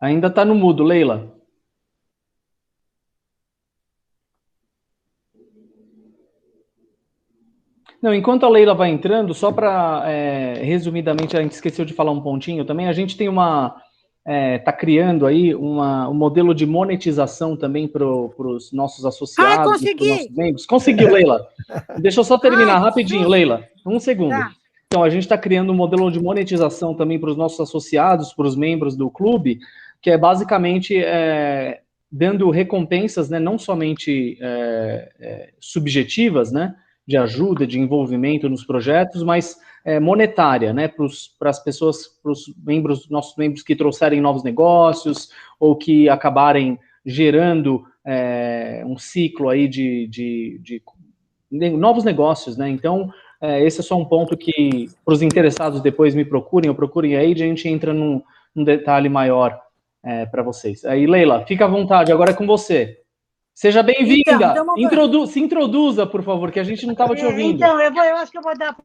Ainda está no mudo, Leila. Não, enquanto a Leila vai entrando, só para resumidamente, a gente esqueceu de falar um pontinho também. A gente tem está criando aí um modelo de monetização também para os nossos Ai, associados, para os nossos consegui! membros. Conseguiu, Leila? Deixa eu só terminar Ai, que rapidinho, susto! Leila. Um segundo. Tá. Então, a gente está criando um modelo de monetização também para os nossos associados, para os membros do clube, que é basicamente dando recompensas, né, não somente subjetivas, né, de ajuda, de envolvimento nos projetos, mas monetária, né, para as pessoas, para os membros, nossos membros que trouxerem novos negócios ou que acabarem gerando um ciclo aí de novos negócios, né? Então, esse é só um ponto que, para os interessados, depois me procurem, ou procurem aí, a gente entra num detalhe maior para vocês. Aí, Leila, fica à vontade, agora é com você. Seja bem-vinda. Então, Se introduza, por favor, que a gente não estava te ouvindo. então eu acho que eu vou dar.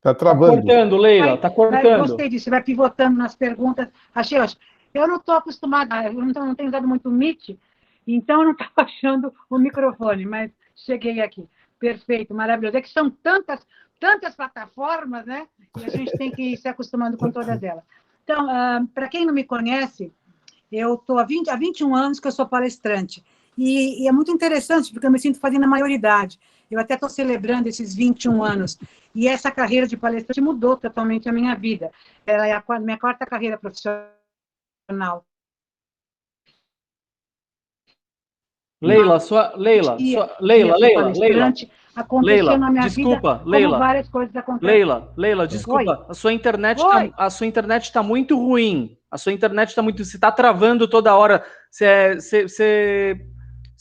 Está Tá travando. cortando, Leila, tá cortando. Gostei disso, vai pivotando nas perguntas. Achei ótimo. Eu não estou acostumada, eu não tenho usado muito o Meet, então eu não estava achando o microfone, mas cheguei aqui. Perfeito, maravilhoso. É que são tantas plataformas, né? E a gente tem que ir se acostumando com todas elas. Então, para quem não me conhece, eu estou há 21 anos que eu sou palestrante. E é muito interessante, porque eu me sinto fazendo a maioridade. Eu até estou celebrando esses 21 anos. E essa carreira de palestrante mudou totalmente a minha vida. Ela é a minha quarta carreira profissional. Leila, aconteceu na minha vida como várias coisas acontecem. Leila, desculpa, a sua internet está muito ruim. A sua internet está muito, você está travando toda hora. Você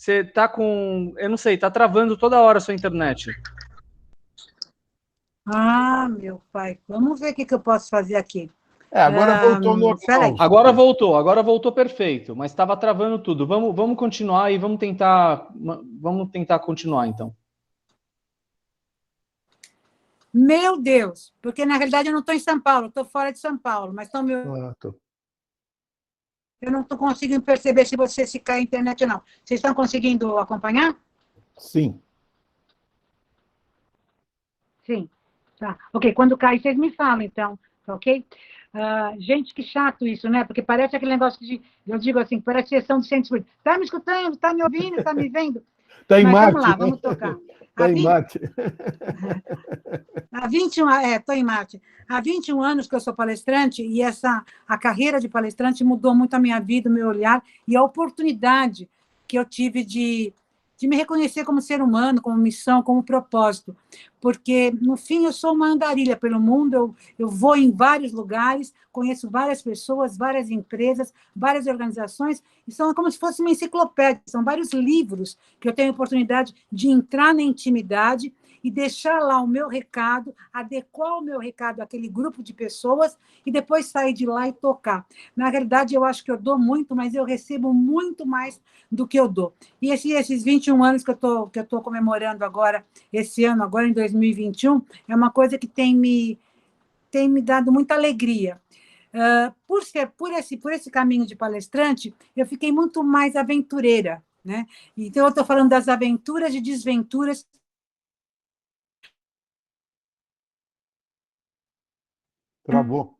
está com, eu não sei, está travando toda hora a sua internet. Ah, meu pai, vamos ver o que eu posso fazer aqui. Agora voltou normal. Agora voltou perfeito, mas estava travando tudo. Vamos continuar e vamos tentar continuar, então. Meu Deus, porque na realidade eu não estou em São Paulo, estou fora de São Paulo, mas estão eu não estou conseguindo perceber se cai a internet ou não. Vocês estão conseguindo acompanhar? Sim. Sim. Tá. Ok, quando cair, vocês me falam, então, ok? Gente, que chato isso, né? Porque parece aquele negócio eu digo assim, parece sessão de centro. Está me escutando? Está me ouvindo? Está me vendo? Está em Marte. Vamos lá, vamos tocar. Está em Marte. Estou em Marte. Há 21 anos que eu sou palestrante e a carreira de palestrante mudou muito a minha vida, o meu olhar e a oportunidade que eu tive de me reconhecer como ser humano, como missão, como propósito. Porque, no fim, eu sou uma andarilha pelo mundo, eu vou em vários lugares, conheço várias pessoas, várias empresas, várias organizações, e são como se fosse uma enciclopédia, são vários livros que eu tenho a oportunidade de entrar na intimidade e deixar lá o meu recado, adequar o meu recado àquele grupo de pessoas e depois sair de lá e tocar. Na realidade, eu acho que eu dou muito, mas eu recebo muito mais do que eu dou. E esses 21 anos que eu estou comemorando agora, esse ano, agora em 2021, é uma coisa que tem me dado muita alegria. Por esse caminho de palestrante, eu fiquei muito mais aventureira, né? Então, eu estou falando das aventuras e desventuras. Travou.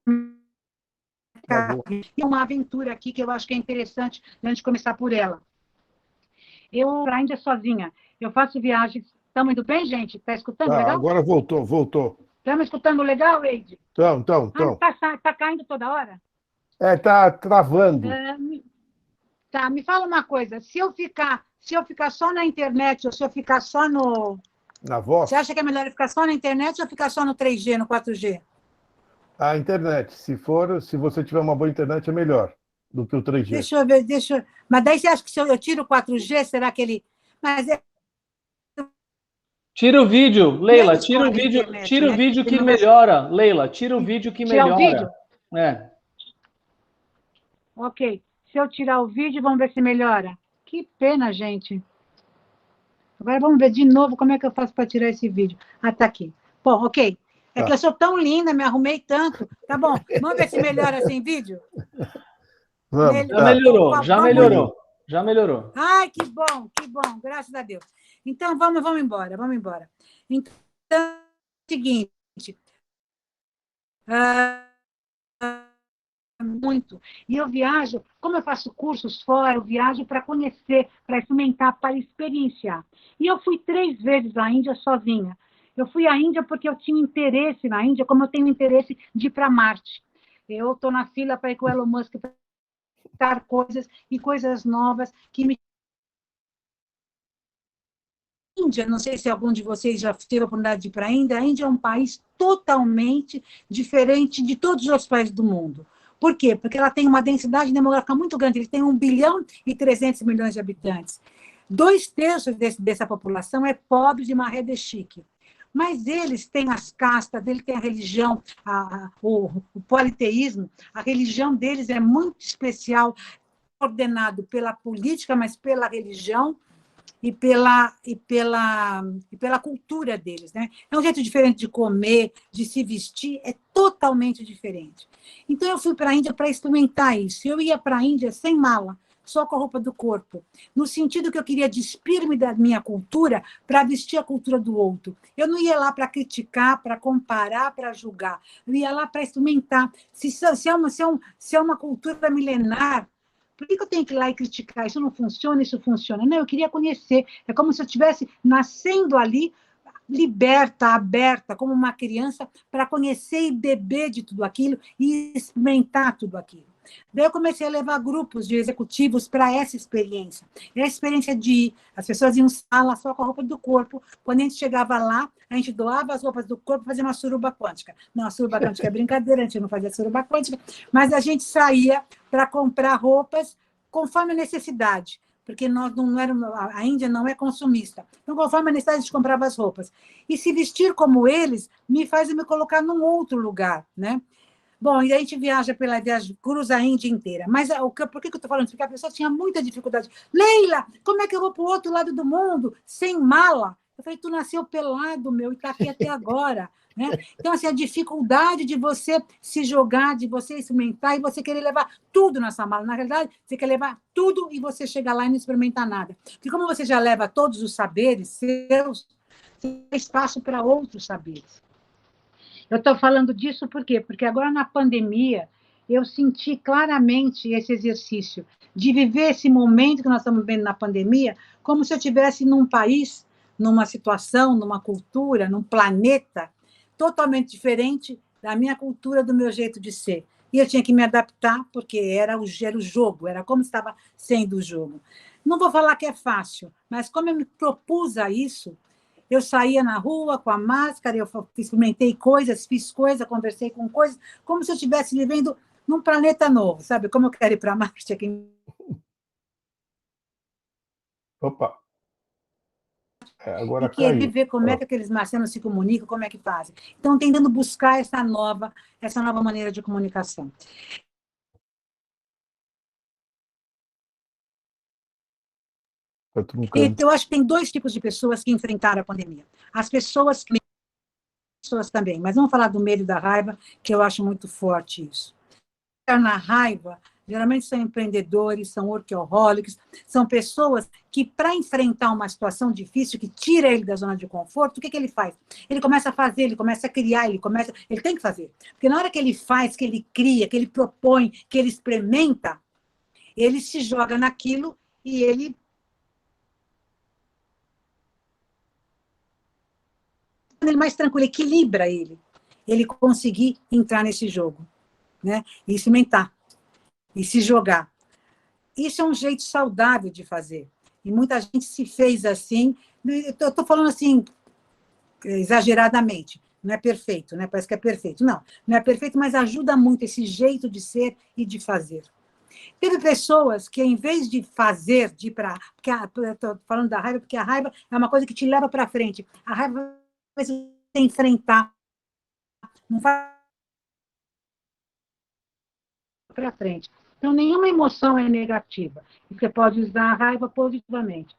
E uma aventura aqui que eu acho que é interessante antes de começar por ela. Eu ainda sozinha, eu faço viagens. Estamos indo bem, gente? Está escutando legal? Agora voltou. Estamos escutando legal, Eide? Então. Está caindo toda hora? Está travando. Tá, me fala uma coisa. Se eu ficar só na internet ou se eu ficar só na voz? Você acha que é melhor eu ficar só na internet ou ficar só no 3G, no 4G? A internet. Se você tiver uma boa internet, é melhor do que o 3G. Deixa eu ver. Mas daí você acha que se eu tiro o 4G, será que ele... Mas Tira o vídeo, Leila, tira o vídeo que melhora. Leila, tira o vídeo que melhora. Tirar o vídeo? É. Ok. Se eu tirar o vídeo, vamos ver se melhora. Que pena, gente. Agora vamos ver de novo como é que eu faço para tirar esse vídeo. Tá aqui. Bom, ok. É que eu sou tão linda, me arrumei tanto. Tá bom, vamos ver se melhora assim vídeo? Vamos, Já melhorou, já Vamos. melhorou, já melhorou. Ai, que bom, graças a Deus. Então, vamos embora, vamos embora. Então, é o seguinte, muito. E eu viajo, como eu faço cursos fora, eu viajo para conhecer, para experimentar, para experienciar. E eu fui 3 vezes à Índia sozinha. Eu fui à Índia porque eu tinha interesse na Índia, como eu tenho interesse de ir para Marte. Eu estou na fila para ir com o Elon Musk para testar coisas e coisas novas que me Índia, não sei se algum de vocês já teve a oportunidade de ir para a Índia. A Índia é um país totalmente diferente de todos os outros países do mundo. Por quê? Porque ela tem uma densidade demográfica muito grande, ele tem 1 bilhão e 300 milhões de habitantes. 2/3 dessa população é pobre de maré de chique. Mas eles têm as castas, eles têm a religião, o politeísmo, a religião deles é muito especial, ordenado pela política, mas pela religião, e pela cultura deles, né? É um jeito diferente de comer, de se vestir, é totalmente diferente. Então, eu fui para a Índia para experimentar isso. Eu ia para a Índia sem mala, só com a roupa do corpo, no sentido que eu queria despir-me da minha cultura para vestir a cultura do outro. Eu não ia lá para criticar, para comparar, para julgar. Eu ia lá para experimentar. Se é uma cultura milenar, por que eu tenho que ir lá e criticar? Isso não funciona, isso funciona. Não, eu queria conhecer. É como se eu estivesse nascendo ali, liberta, aberta, como uma criança, para conhecer e beber de tudo aquilo e experimentar tudo aquilo. Daí eu comecei a levar grupos de executivos para essa experiência. E a experiência de ir, as pessoas iam sala só com a roupa do corpo. Quando a gente chegava lá, a gente doava as roupas do corpo para fazer uma suruba quântica. Não, a suruba quântica é brincadeira, a gente não fazia suruba quântica, mas a gente saía para comprar roupas conforme a necessidade, porque nós não éramos, a Índia não é consumista. Então, conforme a necessidade, a gente comprava as roupas. E se vestir como eles me faz me colocar num outro lugar, né? Bom, e a gente viagem, cruza a Índia inteira. Mas por que eu estou falando isso? Porque a pessoa tinha muita dificuldade. Leila, como é que eu vou para o outro lado do mundo sem mala? Eu falei, tu nasceu pelado, meu, e está aqui até agora. Né? Então, assim, a dificuldade de você se jogar, de você experimentar e você querer levar tudo nessa mala. Na realidade, você quer levar tudo e você chega lá e não experimentar nada. Porque como você já leva todos os saberes seus, você tem espaço para outros saberes. Eu estou falando disso por quê? Porque agora, na pandemia, eu senti claramente esse exercício de viver esse momento que nós estamos vivendo na pandemia como se eu estivesse num país, numa situação, numa cultura, num planeta totalmente diferente da minha cultura, do meu jeito de ser. E eu tinha que me adaptar, porque era o jogo, era como estava sendo o jogo. Não vou falar que é fácil, mas como eu me propus a isso, eu saía na rua com a máscara, eu experimentei coisas, fiz coisas, conversei com coisas, como se eu estivesse vivendo num planeta novo, sabe? Como eu quero ir para Marte aqui. Opa, agora E querer caiu. ver como é que aqueles marcianos se comunicam, como é que fazem. Então, tentando buscar essa nova maneira de comunicação. Tá truncando. Eu acho que tem 2 tipos de pessoas que enfrentaram a pandemia. As pessoas também, mas vamos falar do medo e da raiva, que eu acho muito forte isso. Na raiva, geralmente são empreendedores, são workaholics, são pessoas que, para enfrentar uma situação difícil, que tira ele da zona de conforto, o que ele faz? Ele começa a fazer, ele começa a criar, ele tem que fazer. Porque na hora que ele faz, que ele cria, que ele propõe, que ele experimenta, ele se joga naquilo e ele mais tranquilo, equilibra ele conseguir entrar nesse jogo, né? E experimentar, e se jogar. Isso é um jeito saudável de fazer. E muita gente se fez assim, eu estou falando assim, exageradamente, não é perfeito, né? Parece que é perfeito. Não, não é perfeito, mas ajuda muito esse jeito de ser e de fazer. Teve pessoas que, em vez de fazer, de ir para. Estou falando da raiva, porque a raiva é uma coisa que te leva para frente. A raiva você enfrentar, não vai para frente. Então, nenhuma emoção é negativa. Você pode usar a raiva positivamente.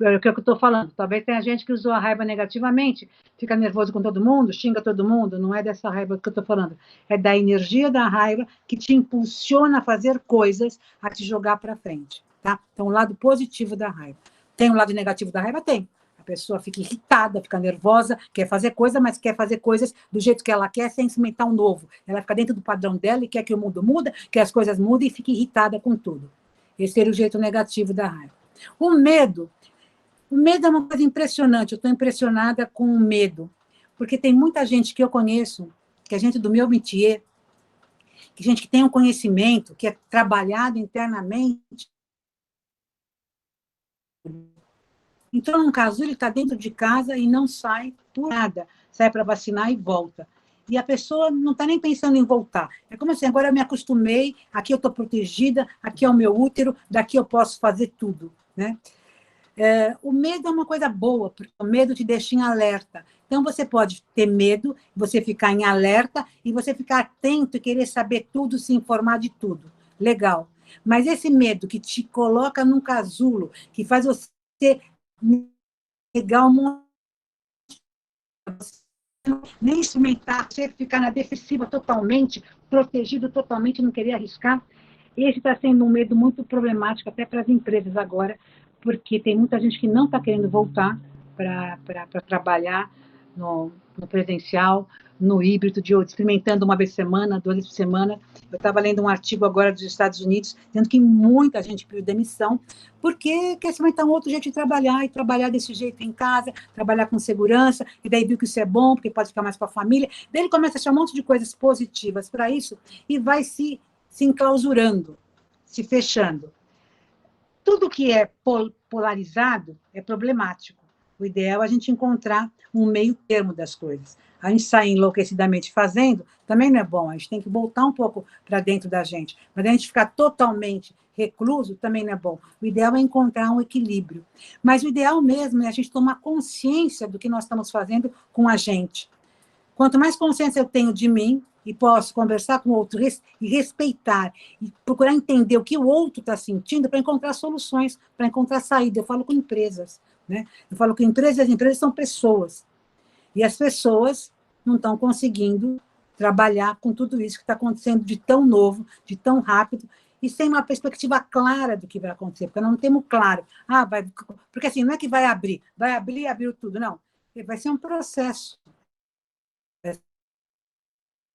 É o que eu estou falando. Talvez tenha gente que usou a raiva negativamente, fica nervoso com todo mundo, xinga todo mundo. Não é dessa raiva que eu estou falando. É da energia da raiva que te impulsiona a fazer coisas, a te jogar para frente. Tá? Então, o lado positivo da raiva. Tem o lado negativo da raiva? Tem. A pessoa fica irritada, fica nervosa, quer fazer coisa, mas quer fazer coisas do jeito que ela quer, sem experimentar um novo. Ela fica dentro do padrão dela e quer que o mundo mude, que as coisas mudem e fica irritada com tudo. Esse seria o jeito negativo da raiva. O medo é uma coisa impressionante. Eu estou impressionada com o medo, porque tem muita gente que eu conheço, que é gente do meu métier, que gente que tem um conhecimento, que é trabalhado internamente. Então, num caso, ele está dentro de casa e não sai por nada. Sai para vacinar e volta. E a pessoa não está nem pensando em voltar. É como assim, agora eu me acostumei, aqui eu estou protegida, aqui é o meu útero, daqui eu posso fazer tudo. Né? O medo é uma coisa boa, porque o medo te deixa em alerta. Então, você pode ter medo, você ficar em alerta e você ficar atento e querer saber tudo, se informar de tudo. Legal. Mas esse medo que te coloca num casulo, que faz você negar um monte, nem experimentar, você ficar na defensiva totalmente, protegido totalmente, não querer arriscar, esse está sendo um medo muito problemático até para as empresas agora, porque tem muita gente que não está querendo voltar para trabalhar no presencial, no híbrido, experimentando uma vez por semana, 2 vezes por semana. Eu estava lendo um artigo agora dos Estados Unidos, dizendo que muita gente pediu demissão, porque quer experimentar um outro jeito de trabalhar, e trabalhar desse jeito em casa, trabalhar com segurança, e daí viu que isso é bom, porque pode ficar mais com a família. Daí ele começa a achar um monte de coisas positivas para isso, e vai se enclausurando, se fechando. Tudo que é polarizado é problemático. O ideal é a gente encontrar um meio termo das coisas. A gente sair enlouquecidamente fazendo também não é bom, a gente tem que voltar um pouco para dentro da gente. Mas a gente ficar totalmente recluso também não é bom. O ideal é encontrar um equilíbrio. Mas o ideal mesmo é a gente tomar consciência do que nós estamos fazendo com a gente. Quanto mais consciência eu tenho de mim, e posso conversar com o outro e respeitar, e procurar entender o que o outro está sentindo para encontrar soluções, para encontrar saída. Eu falo com empresas, né? Eu falo que as empresas são pessoas, e as pessoas não estão conseguindo trabalhar com tudo isso que está acontecendo de tão novo, de tão rápido, e sem uma perspectiva clara do que vai acontecer, porque nós não temos claro. Porque assim, não é que vai abrir e abriu tudo, não. Vai ser um processo.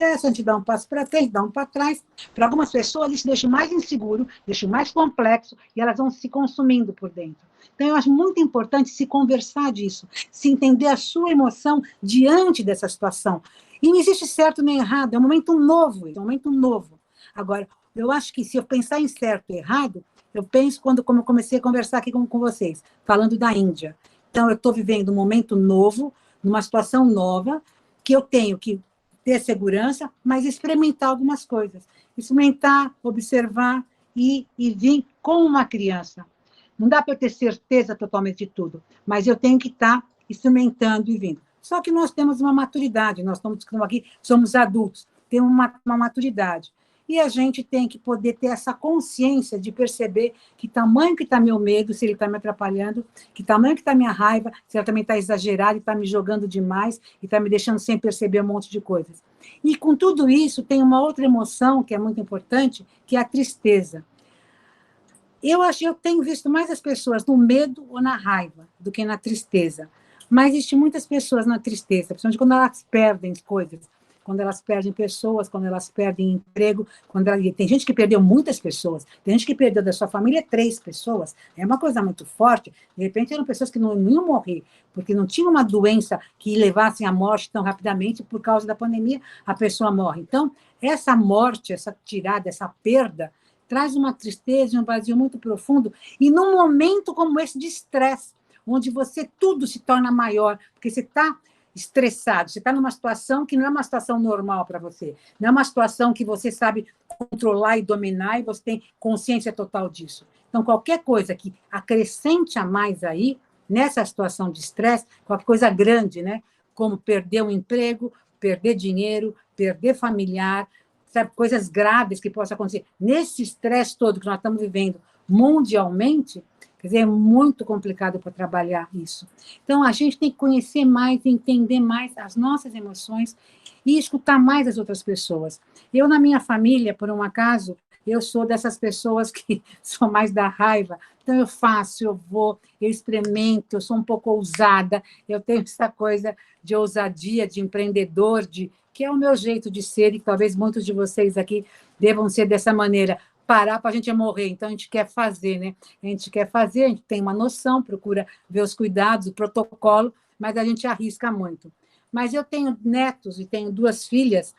A gente dá um passo para frente, dá um para trás. Para algumas pessoas, isso deixa mais inseguro, deixa mais complexo, e elas vão se consumindo por dentro. Então, eu acho muito importante se conversar disso, se entender a sua emoção diante dessa situação. E não existe certo nem errado, é um momento novo, é um momento novo. Agora, eu acho que se eu pensar em certo e errado, eu penso como eu comecei a conversar aqui com vocês, falando da Índia. Então, eu estou vivendo um momento novo, numa situação nova, que eu tenho que ter segurança, mas experimentar algumas coisas. Experimentar, observar e vir como uma criança. Não dá para eu ter certeza totalmente de tudo, mas eu tenho que estar experimentando e vindo. Só que nós temos uma maturidade, nós estamos aqui, somos adultos, temos uma maturidade. E a gente tem que poder ter essa consciência de perceber que tamanho que está meu medo, se ele está me atrapalhando, que tamanho que está minha raiva, se ela também está exagerada e está me jogando demais e está me deixando sem perceber um monte de coisas. E com tudo isso, tem uma outra emoção que é muito importante, que é a tristeza. Eu tenho visto mais as pessoas no medo ou na raiva do que na tristeza. Mas existem muitas pessoas na tristeza, principalmente quando elas perdem coisas, quando elas perdem pessoas, quando elas perdem emprego, tem gente que perdeu muitas pessoas, tem gente que perdeu da sua família 3 pessoas, é uma coisa muito forte, de repente eram pessoas que não iam morrer, porque não tinha uma doença que levasse à morte tão rapidamente, por causa da pandemia, a pessoa morre. Então, essa morte, essa tirada, essa perda, traz uma tristeza e um vazio muito profundo, e num momento como esse de estresse, onde tudo se torna maior, porque você está estressado, você está numa situação que não é uma situação normal para você, não é uma situação que você sabe controlar e dominar, e você tem consciência total disso. Então, qualquer coisa que acrescente a mais aí, nessa situação de estresse, qualquer coisa grande, né? Como perder um emprego, perder dinheiro, perder familiar, sabe? Coisas graves que possam acontecer. Nesse estresse todo que nós estamos vivendo mundialmente, Quer dizer, é muito complicado para trabalhar isso. Então, a gente tem que conhecer mais, entender mais as nossas emoções e escutar mais as outras pessoas. Eu, na minha família, por um acaso, eu sou dessas pessoas que são mais da raiva. Então, eu faço, eu vou, eu experimento, eu sou um pouco ousada, eu tenho essa coisa de ousadia, de empreendedor, que é o meu jeito de ser, e talvez muitos de vocês aqui devam ser dessa maneira. Parar para a gente morrer, então a gente quer fazer, né? A gente quer fazer, a gente tem uma noção, procura ver os cuidados, o protocolo, mas a gente arrisca muito. Mas eu tenho netos e tenho 2 filhas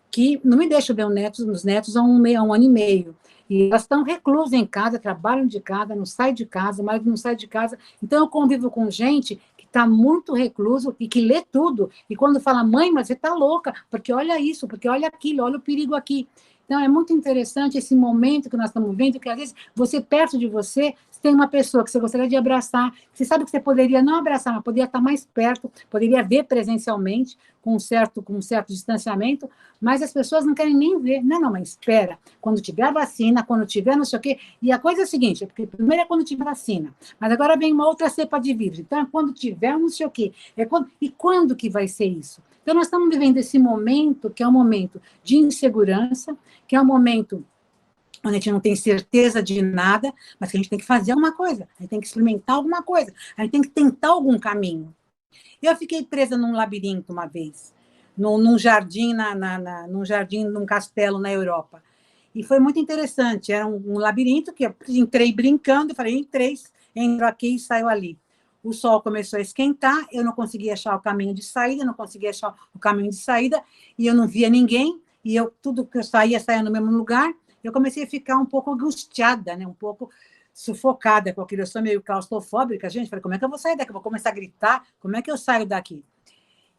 que não me deixam ver os netos há um ano e meio. E elas estão reclusas em casa, trabalham de casa, não saem de casa, o marido não sai de casa. Então, eu convivo com gente que está muito recluso e que lê tudo. E quando fala, mãe, mas você está louca, porque olha isso, porque olha aquilo, olha o perigo aqui. Então, é muito interessante esse momento que nós estamos vendo, que às vezes você, perto de você, tem uma pessoa que você gostaria de abraçar, você sabe que você poderia não abraçar, mas poderia estar mais perto, poderia ver presencialmente, com um certo distanciamento, mas as pessoas não querem nem ver. Não, mas espera, quando tiver a vacina, quando tiver não sei o quê, e a coisa é a seguinte, porque primeiro é quando tiver vacina, mas agora vem uma outra cepa de vírus, então é quando tiver não sei o quê, e quando que vai ser isso? Então, nós estamos vivendo esse momento, que é um momento de insegurança, que é um momento onde a gente não tem certeza de nada, mas que a gente tem que fazer alguma coisa, a gente tem que experimentar alguma coisa, a gente tem que tentar algum caminho. Eu fiquei presa num labirinto uma vez, num jardim, num jardim, num castelo na Europa. E foi muito interessante, era um labirinto que eu entrei brincando, falei, entro aqui e saio ali. O sol começou a esquentar, eu não conseguia achar o caminho de saída, e eu não via ninguém, e tudo que eu saía no mesmo lugar. Eu comecei a ficar um pouco angustiada, né? Um pouco sufocada com aquilo. Eu sou meio claustrofóbica, gente. Falei, como é que eu vou sair daqui? Eu vou começar a gritar? Como é que eu saio daqui?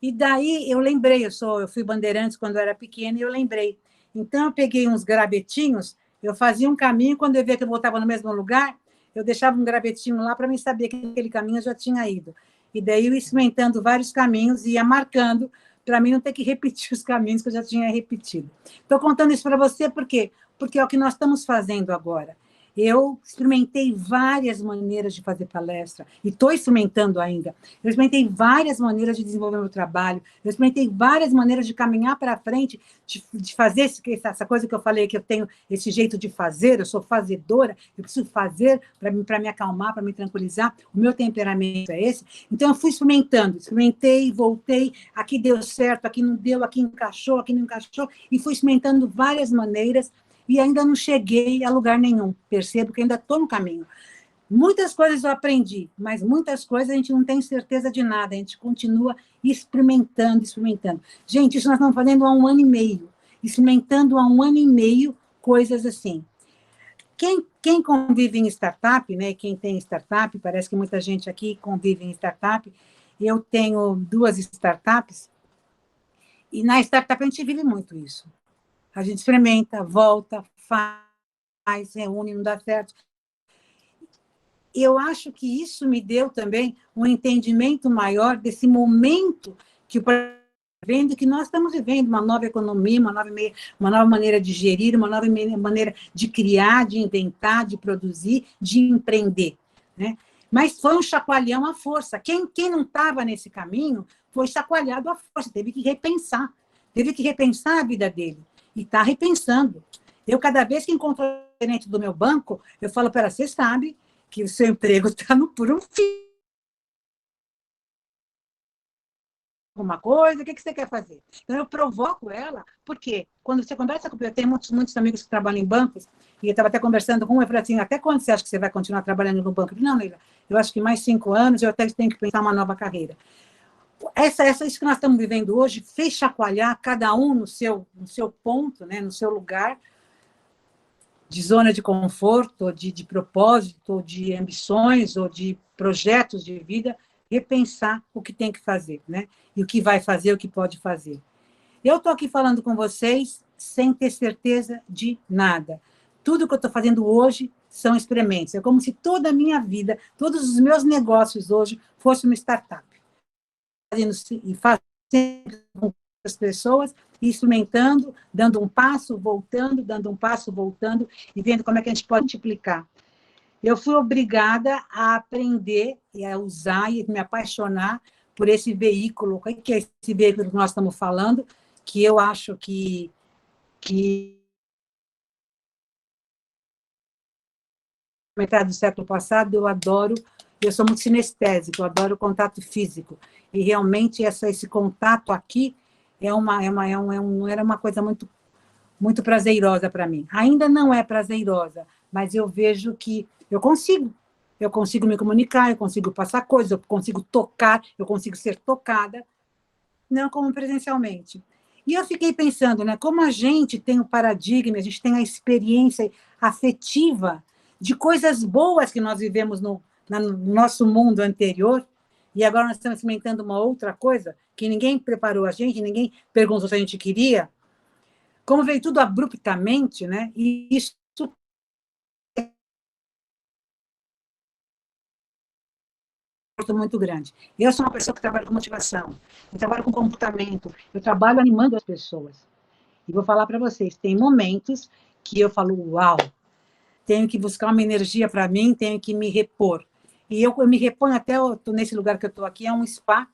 E daí eu lembrei, eu fui Bandeirantes quando eu era pequena, e eu lembrei. Então, eu peguei uns gravetinhos, eu fazia um caminho, quando eu via que eu voltava no mesmo lugar, eu deixava um gravetinho lá para mim saber que aquele caminho eu já tinha ido. E daí eu ia experimentando vários caminhos e ia marcando, para mim não ter que repetir os caminhos que eu já tinha repetido. Estou contando isso para você por quê? Porque é o que nós estamos fazendo agora. Eu experimentei várias maneiras de fazer palestra, e estou experimentando ainda. Eu experimentei várias maneiras de desenvolver meu trabalho, eu experimentei várias maneiras de caminhar para frente, de fazer essa coisa que eu falei, que eu tenho esse jeito de fazer, eu sou fazedora, eu preciso fazer para me acalmar, para me tranquilizar, o meu temperamento é esse. Então, eu fui experimentei, voltei, aqui deu certo, aqui não deu, aqui encaixou, e fui experimentando várias maneiras, e ainda não cheguei a lugar nenhum. Percebo que ainda estou no caminho. Muitas coisas eu aprendi, mas muitas coisas a gente não tem certeza de nada, a gente continua experimentando. Gente, isso nós estamos fazendo há 1 ano e meio, experimentando há 1 ano e meio coisas assim. Quem convive em startup, né? Quem tem startup, parece que muita gente aqui convive em startup, eu tenho 2 startups, e na startup a gente vive muito isso. A gente experimenta, volta, faz, reúne, não dá certo. Eu acho que isso me deu também um entendimento maior desse momento que o vendo que nós estamos vivendo, uma nova economia, uma nova maneira de gerir, uma nova maneira de criar, de inventar, de produzir, de empreender, né? Mas foi um chacoalhão à força. Quem não estava nesse caminho foi chacoalhado à força, teve que repensar a vida dele. E está repensando. Eu, cada vez que encontro o gerente do meu banco, eu falo para ela, você sabe que o seu emprego está no puro fim. Alguma coisa, o que você quer fazer? Então, eu provoco ela, porque quando você conversa com... Eu tenho muitos amigos que trabalham em bancos, e eu estava até conversando com um, eu falei assim, até quando você acha que você vai continuar trabalhando no banco? Eu falei, não, Leila, eu acho que mais 5 anos, eu até tenho que pensar uma nova carreira. Isso que nós estamos vivendo hoje fez chacoalhar cada um no seu ponto, né, no seu lugar de zona de conforto, ou de propósito, ou de ambições, ou de projetos de vida, repensar o que tem que fazer, né? E o que vai fazer, o que pode fazer. Eu estou aqui falando com vocês sem ter certeza de nada. Tudo que eu estou fazendo hoje são experimentos. É como se toda a minha vida, todos os meus negócios hoje fossem uma startup. Fazendo com as pessoas, experimentando, dando um passo, voltando, e vendo como é que a gente pode multiplicar. eu fui obrigada a aprender e a usar e me apaixonar por esse veículo. O que é esse veículo que nós estamos falando? Que eu acho que metade do século passado, eu sou muito sinestésica, eu adoro contato físico. E realmente esse contato aqui era uma coisa muito, muito prazerosa para mim. Ainda não é prazerosa, mas eu vejo que eu consigo me comunicar, eu consigo passar coisas, eu consigo tocar, eu consigo ser tocada, não como presencialmente. E eu fiquei pensando, né, como a gente tem o paradigma, a gente tem a experiência afetiva de coisas boas que nós vivemos no nosso mundo anterior, e agora nós estamos experimentando uma outra coisa que ninguém preparou a gente, ninguém perguntou se a gente queria, como veio tudo abruptamente, né? E isso é muito grande. Eu sou uma pessoa que trabalha com motivação, eu trabalho com comportamento, eu trabalho animando as pessoas. E vou falar para vocês, tem momentos que eu falo, uau, tenho que buscar uma energia para mim, tenho que me repor. E eu me reponho até nesse lugar que eu estou aqui, é um spa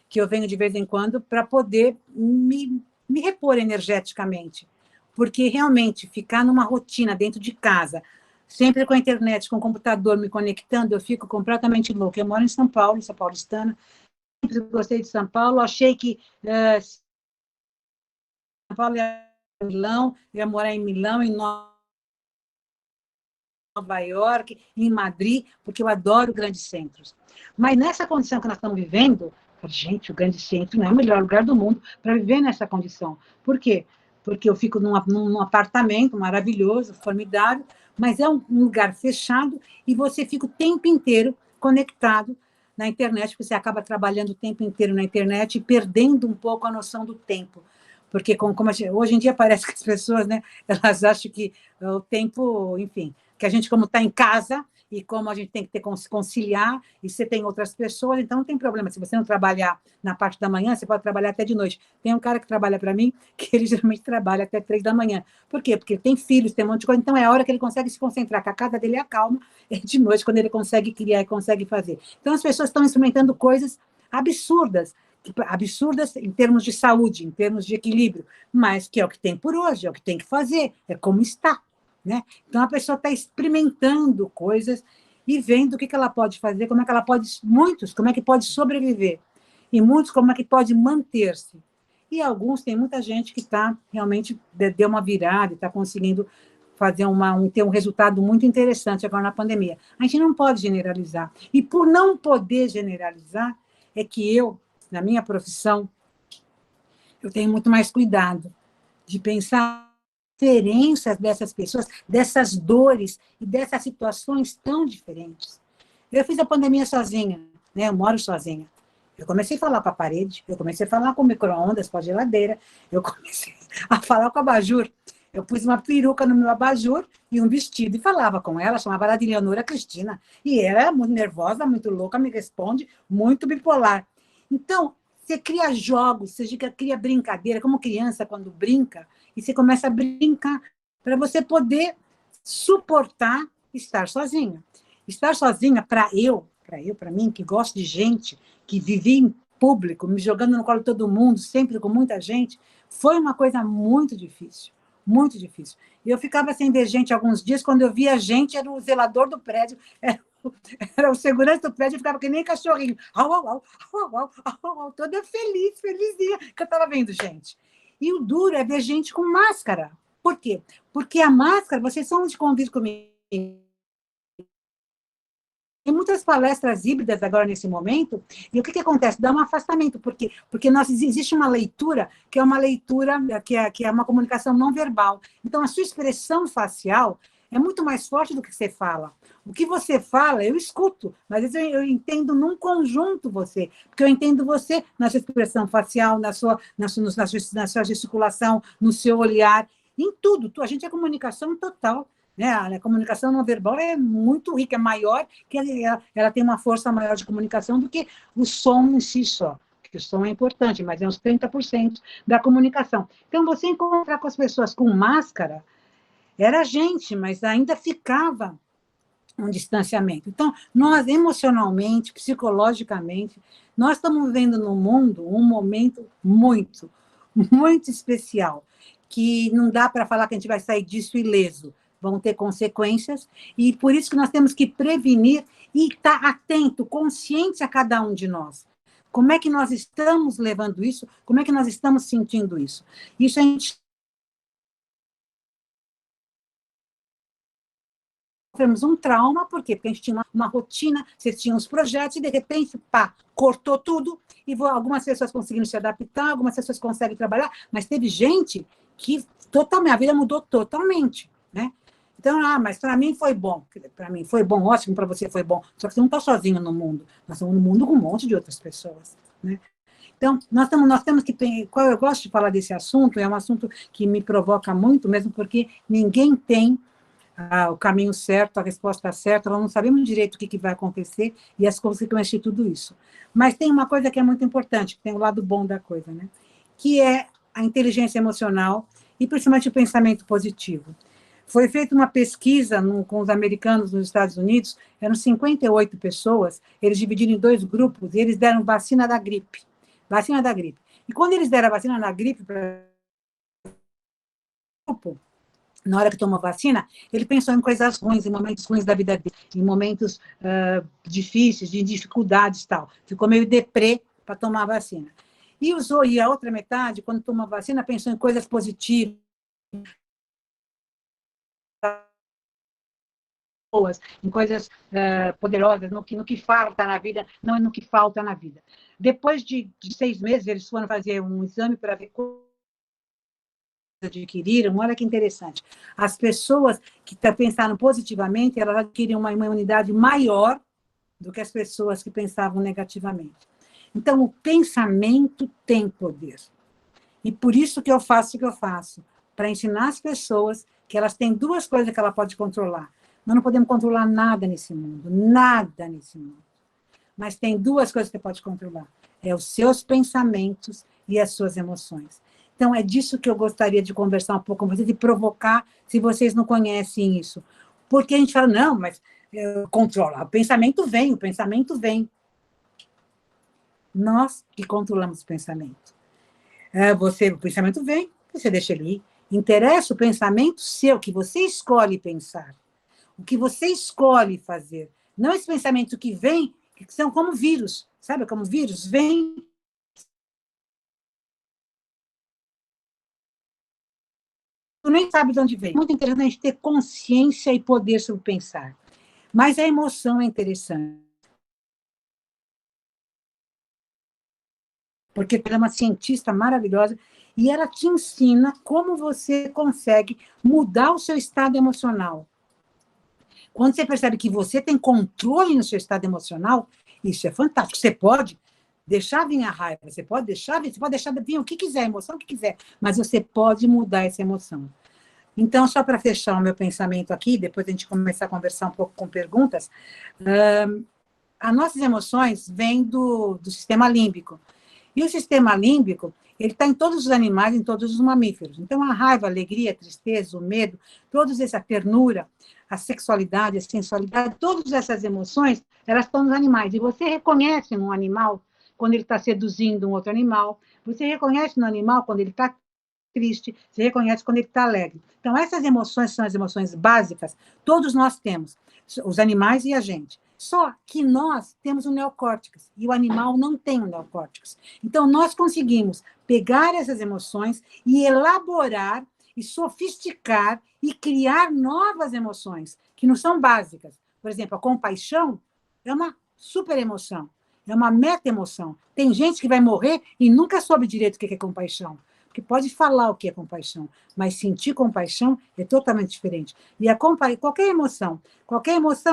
que eu venho de vez em quando para poder me repor energeticamente. Porque realmente ficar numa rotina dentro de casa, sempre com a internet, com o computador me conectando, eu fico completamente louca. Eu moro em São Paulo, sou paulistana, sempre gostei de São Paulo, achei que São Paulo ia Milão, ia morar em Milão, em Nova York, em Madrid, porque eu adoro grandes centros. Mas nessa condição que nós estamos vivendo, gente, o grande centro não é o melhor lugar do mundo para viver nessa condição. Por quê? Porque eu fico num apartamento maravilhoso, formidável, mas é um lugar fechado e você fica o tempo inteiro conectado na internet, porque você acaba trabalhando o tempo inteiro na internet e perdendo um pouco a noção do tempo. Porque hoje em dia parece que as pessoas, né, elas acham que o tempo, enfim, que a gente, como está em casa, e como a gente tem que conciliar, e você tem outras pessoas, então não tem problema. Se você não trabalhar na parte da manhã, você pode trabalhar até de noite. Tem um cara que trabalha para mim, que ele geralmente trabalha até 3 da manhã. Por quê? Porque ele tem filhos, tem um monte de coisa, então é a hora que ele consegue se concentrar, que a casa dele é calma, é de noite, quando ele consegue criar e consegue fazer. Então as pessoas estão experimentando coisas absurdas em termos de saúde, em termos de equilíbrio, mas que é o que tem por hoje, é o que tem que fazer, é como está. Né? Então, a pessoa está experimentando coisas e vendo o que ela pode fazer, como é que ela pode, muitos, como é que pode sobreviver, e muitos, como é que pode manter-se. E alguns, tem muita gente que está realmente, deu uma virada e está conseguindo fazer ter um resultado muito interessante agora na pandemia. A gente não pode generalizar. E por não poder generalizar, é que eu, na minha profissão, eu tenho muito mais cuidado de pensar diferenças dessas pessoas, dessas dores e dessas situações tão diferentes. Eu fiz a pandemia sozinha, né? Eu moro sozinha. Eu comecei a falar com a parede, eu comecei a falar com o micro-ondas, com a geladeira, eu comecei a falar com o abajur. Eu pus uma peruca no meu abajur e um vestido e falava com ela, chamava ela de Leonora Cristina. E ela é muito nervosa, muito louca, me responde, muito bipolar. Então, você cria jogos, você cria brincadeira, como criança quando brinca, e você começa a brincar para você poder suportar estar sozinha. Estar sozinha, para mim, que gosto de gente, que vivi em público, me jogando no colo de todo mundo, sempre com muita gente, foi uma coisa muito difícil, muito difícil. E eu ficava sem ver gente alguns dias, quando eu via gente, era o zelador do prédio, era o segurança do prédio, eu ficava que nem cachorrinho, toda feliz, felizinha, que eu estava vendo gente. E o duro é ver gente com máscara. Por quê? Porque a máscara, vocês são de convite comigo. Tem muitas palestras híbridas agora nesse momento, e o que acontece? Dá um afastamento, por quê? Porque existe uma leitura que é uma leitura, que é uma comunicação não verbal. Então, a sua expressão facial é muito mais forte do que você fala. O que você fala, eu escuto, mas às vezes eu entendo num conjunto você, porque eu entendo você na sua expressão facial, na sua gesticulação, no seu olhar, em tudo. A gente é comunicação total. Né? A comunicação não verbal é muito rica, é maior, que ela tem uma força maior de comunicação do que o som em si só. Porque o som é importante, mas é uns 30% da comunicação. Então, você encontrar com as pessoas com máscara, era gente, mas ainda ficava um distanciamento. Então, nós, emocionalmente, psicologicamente, nós estamos vivendo no mundo um momento muito, muito especial, que não dá para falar que a gente vai sair disso ileso, vão ter consequências, e por isso que nós temos que prevenir e estar atento, consciente a cada um de nós. Como é que nós estamos levando isso? Como é que nós estamos sentindo isso? Isso a gente tivemos um trauma, por quê? Porque a gente tinha uma rotina, você tinha uns projetos, e de repente, pá, cortou tudo, e algumas pessoas conseguiram se adaptar, algumas pessoas conseguem trabalhar, mas teve gente que totalmente, a vida mudou totalmente, né? Então, mas para mim foi bom. Para mim foi bom, ótimo, para você foi bom. Só que você não está sozinho no mundo. Nós estamos no mundo com um monte de outras pessoas, né? Então, nós temos que ter... Eu gosto de falar desse assunto, é um assunto que me provoca muito, mesmo porque ninguém tem o caminho certo, a resposta certa, nós não sabemos direito o que vai acontecer e as consequências de tudo isso. Mas tem uma coisa que é muito importante, que tem o lado bom da coisa, né? Que é a inteligência emocional e principalmente o pensamento positivo. Foi feita uma pesquisa com os americanos nos Estados Unidos, eram 58 pessoas, eles dividiram em 2 grupos e eles deram vacina da gripe. Vacina da gripe. E quando eles deram a vacina da gripe para o grupo, na hora que tomou vacina, ele pensou em coisas ruins, em momentos ruins da vida dele, em momentos difíceis, de dificuldades e tal. Ficou meio deprê para tomar a vacina. E a outra metade, quando tomou a vacina, pensou em coisas positivas, em coisas poderosas, no que falta na vida, não no que falta na vida. Depois de 6 meses, eles foram fazer um exame para ver adquiriram, olha que interessante, as pessoas que pensaram positivamente, elas adquiriram uma imunidade maior do que as pessoas que pensavam negativamente. Então, o pensamento tem poder. E por isso que eu faço o que eu faço, para ensinar as pessoas que elas têm 2 coisas que ela pode controlar. Nós não podemos controlar nada nesse mundo, nada nesse mundo. Mas tem 2 coisas que você pode controlar. É os seus pensamentos e as suas emoções. Então, é disso que eu gostaria de conversar um pouco com vocês e provocar, se vocês não conhecem isso. Porque a gente fala, não, mas controla. O pensamento vem, o pensamento vem. Nós que controlamos o pensamento. O pensamento vem, você deixa ele ir. Interessa o pensamento seu, que você escolhe pensar. O que você escolhe fazer. Não esse pensamento que vem, que são como vírus. Sabe como vírus? Vem... Tu nem sabe de onde vem. Muito interessante a gente ter consciência e poder sobre pensar. Mas a emoção é interessante. Porque ela é uma cientista maravilhosa e ela te ensina como você consegue mudar o seu estado emocional. Quando você percebe que você tem controle no seu estado emocional, isso é fantástico. Você pode deixar vir a raiva, você pode deixar vir o que quiser, a emoção que quiser, mas você pode mudar essa emoção. Então, só para fechar o meu pensamento aqui, depois a gente começar a conversar um pouco com perguntas, as nossas emoções vêm do sistema límbico. E o sistema límbico, ele está em todos os animais, em todos os mamíferos. Então, a raiva, a alegria, a tristeza, o medo, toda essa ternura, a sexualidade, a sensualidade, todas essas emoções, elas estão nos animais. E você reconhece num animal quando ele está seduzindo um outro animal, você reconhece no animal quando ele está triste, você reconhece quando ele está alegre. Então, essas emoções são as emoções básicas, todos nós temos, os animais e a gente. Só que nós temos um neocórtex, e o animal não tem um neocórtex. Então, nós conseguimos pegar essas emoções e elaborar, e sofisticar, e criar novas emoções, que não são básicas. Por exemplo, a compaixão é uma super emoção, é uma meta-emoção. Tem gente que vai morrer e nunca soube direito o que é compaixão. Porque pode falar o que é compaixão, mas sentir compaixão é totalmente diferente. E qualquer emoção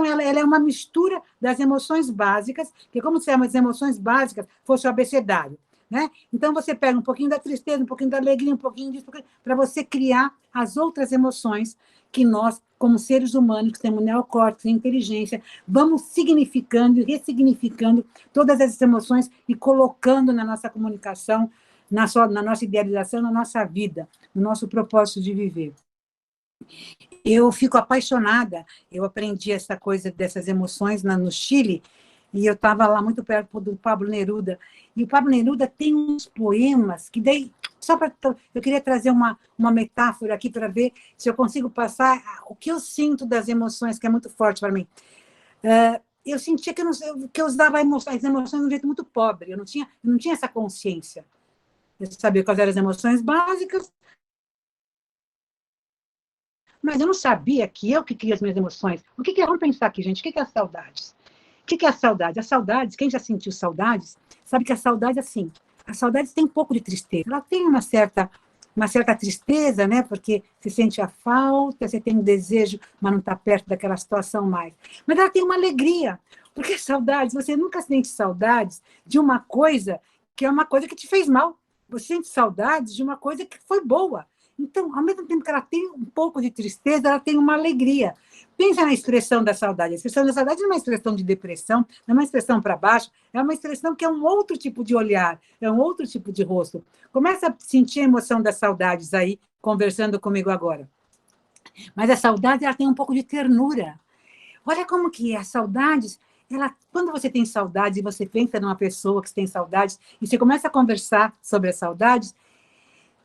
ela é uma mistura das emoções básicas, que é como se as emoções básicas fossem o abecedário. Né? Então, você pega um pouquinho da tristeza, um pouquinho da alegria, um pouquinho disso, para você criar as outras emoções que nós, como seres humanos, que temos neocórtex e inteligência, vamos significando e ressignificando todas essas emoções e colocando na nossa comunicação, na nossa idealização, na nossa vida, no nosso propósito de viver. Eu fico apaixonada. Eu aprendi essa coisa dessas emoções no Chile, e eu estava lá muito perto do Pablo Neruda. E o Pablo Neruda tem uns poemas que daí, só para eu queria trazer uma metáfora aqui para ver se eu consigo passar o que eu sinto das emoções, que é muito forte para mim. Eu sentia que eu usava as emoções de um jeito muito pobre. Eu não tinha essa consciência. Eu sabia quais eram as emoções básicas, mas eu não sabia que eu que cria as minhas emoções. O que é? Vamos pensar aqui, gente. O que é as saudades? O que é a saudade? A saudade, quem já sentiu saudades, sabe que a saudade, assim, a saudade tem um pouco de tristeza. Ela tem uma certa tristeza, né? Porque você sente a falta, você tem um desejo, mas não está perto daquela situação mais. Mas ela tem uma alegria, porque saudades, você nunca sente saudades de uma coisa que é uma coisa que te fez mal. Você sente saudades de uma coisa que foi boa. Então, ao mesmo tempo que ela tem um pouco de tristeza, ela tem uma alegria. Pensa na expressão da saudade. A expressão da saudade não é uma expressão de depressão, não é uma expressão para baixo, é uma expressão que é um outro tipo de olhar, é um outro tipo de rosto. Começa a sentir a emoção das saudades aí, conversando comigo agora. Mas a saudade, ela tem um pouco de ternura. Olha como que é, as saudades, quando você tem saudades e você pensa numa pessoa que tem saudades, e você começa a conversar sobre as saudades,